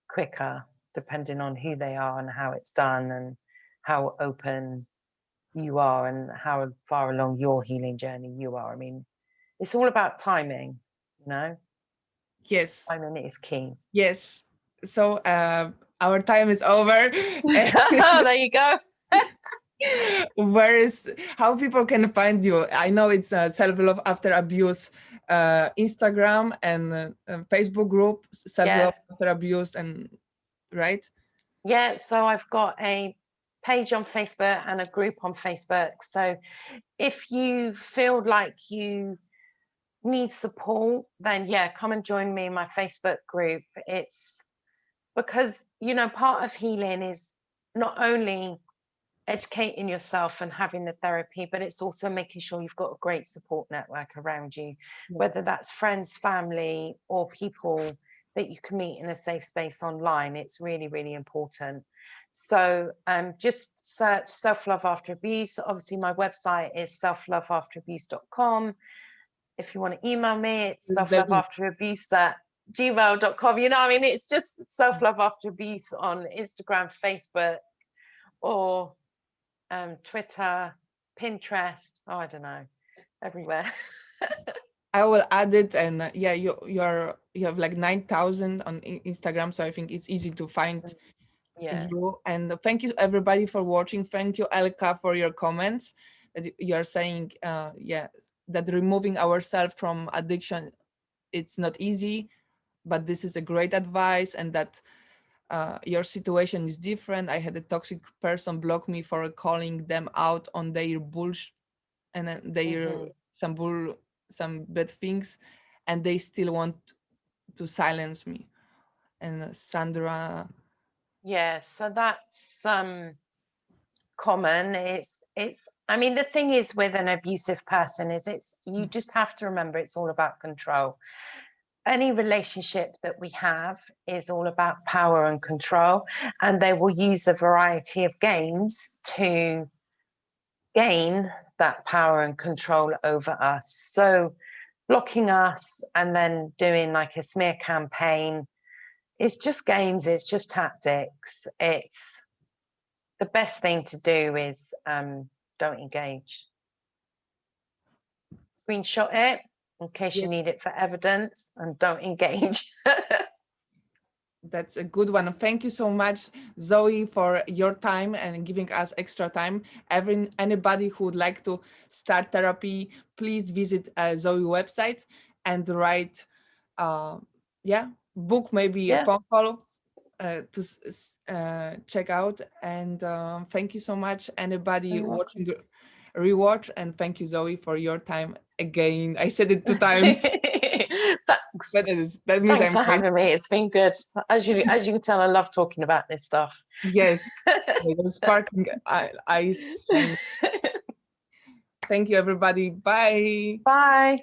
quicker, depending on who they are and how it's done and how open you are and how far along your healing journey you are. I mean, it's all about timing, you know? yes, Timing is key. yes. So our time is over. There you go. Where is, how people can find you? I know it's Self-Love After Abuse Instagram and Facebook group, Self-Love After Abuse, and right? Yeah, so I've got a page on Facebook and a group on Facebook. So if you feel like you need support, then yeah, come and join me in my Facebook group. It's because, you know, part of healing is not only educating yourself and having the therapy, but it's also making sure you've got a great support network around you, whether that's friends, family, or people that you can meet in a safe space online. It's really, really important. So just search Self-Love After Abuse. Obviously, my website is selfloveafterabuse.com. If you want to email me, it's selfloveafterabuse@gmail.com. You know, I mean, it's just Self-Love After Abuse on Instagram, Facebook, or Twitter, Pinterest. Oh, I don't know, everywhere. I will add it, and yeah, you have like 9,000 on Instagram, so I think it's easy to find you. And thank you everybody for watching. Thank you, Elka, for your comments. That you are saying, yeah, that removing ourselves from addiction, it's not easy, but this is a great advice, and that your situation is different. I had a toxic person block me for calling them out on their bullshit and their some bad things, and they still want to silence me. And Sandra, Yeah, so that's common. It's I mean, the thing is with an abusive person is you just have to remember it's all about control. Any relationship that we have is all about power and control, and they will use a variety of games to gain that power and control over us. So blocking us and then doing like a smear campaign. It's just games, it's just tactics. It's the best thing to do is don't engage. Screenshot it in case you need it for evidence, and don't engage. That's a good one. Thank you so much, Zoe, for your time and giving us extra time. Anybody who would like to start therapy, please visit Zoe website and write, book, maybe a phone call to check out. And thank you so much, anybody watching, rewatch. And thank you, Zoe, for your time again. I said it 2 times. Thanks. That means Thanks for having me. It's been good. As you can tell, I love talking about this stuff. Yes, those sparkling eyes. Thank you, everybody. Bye. Bye.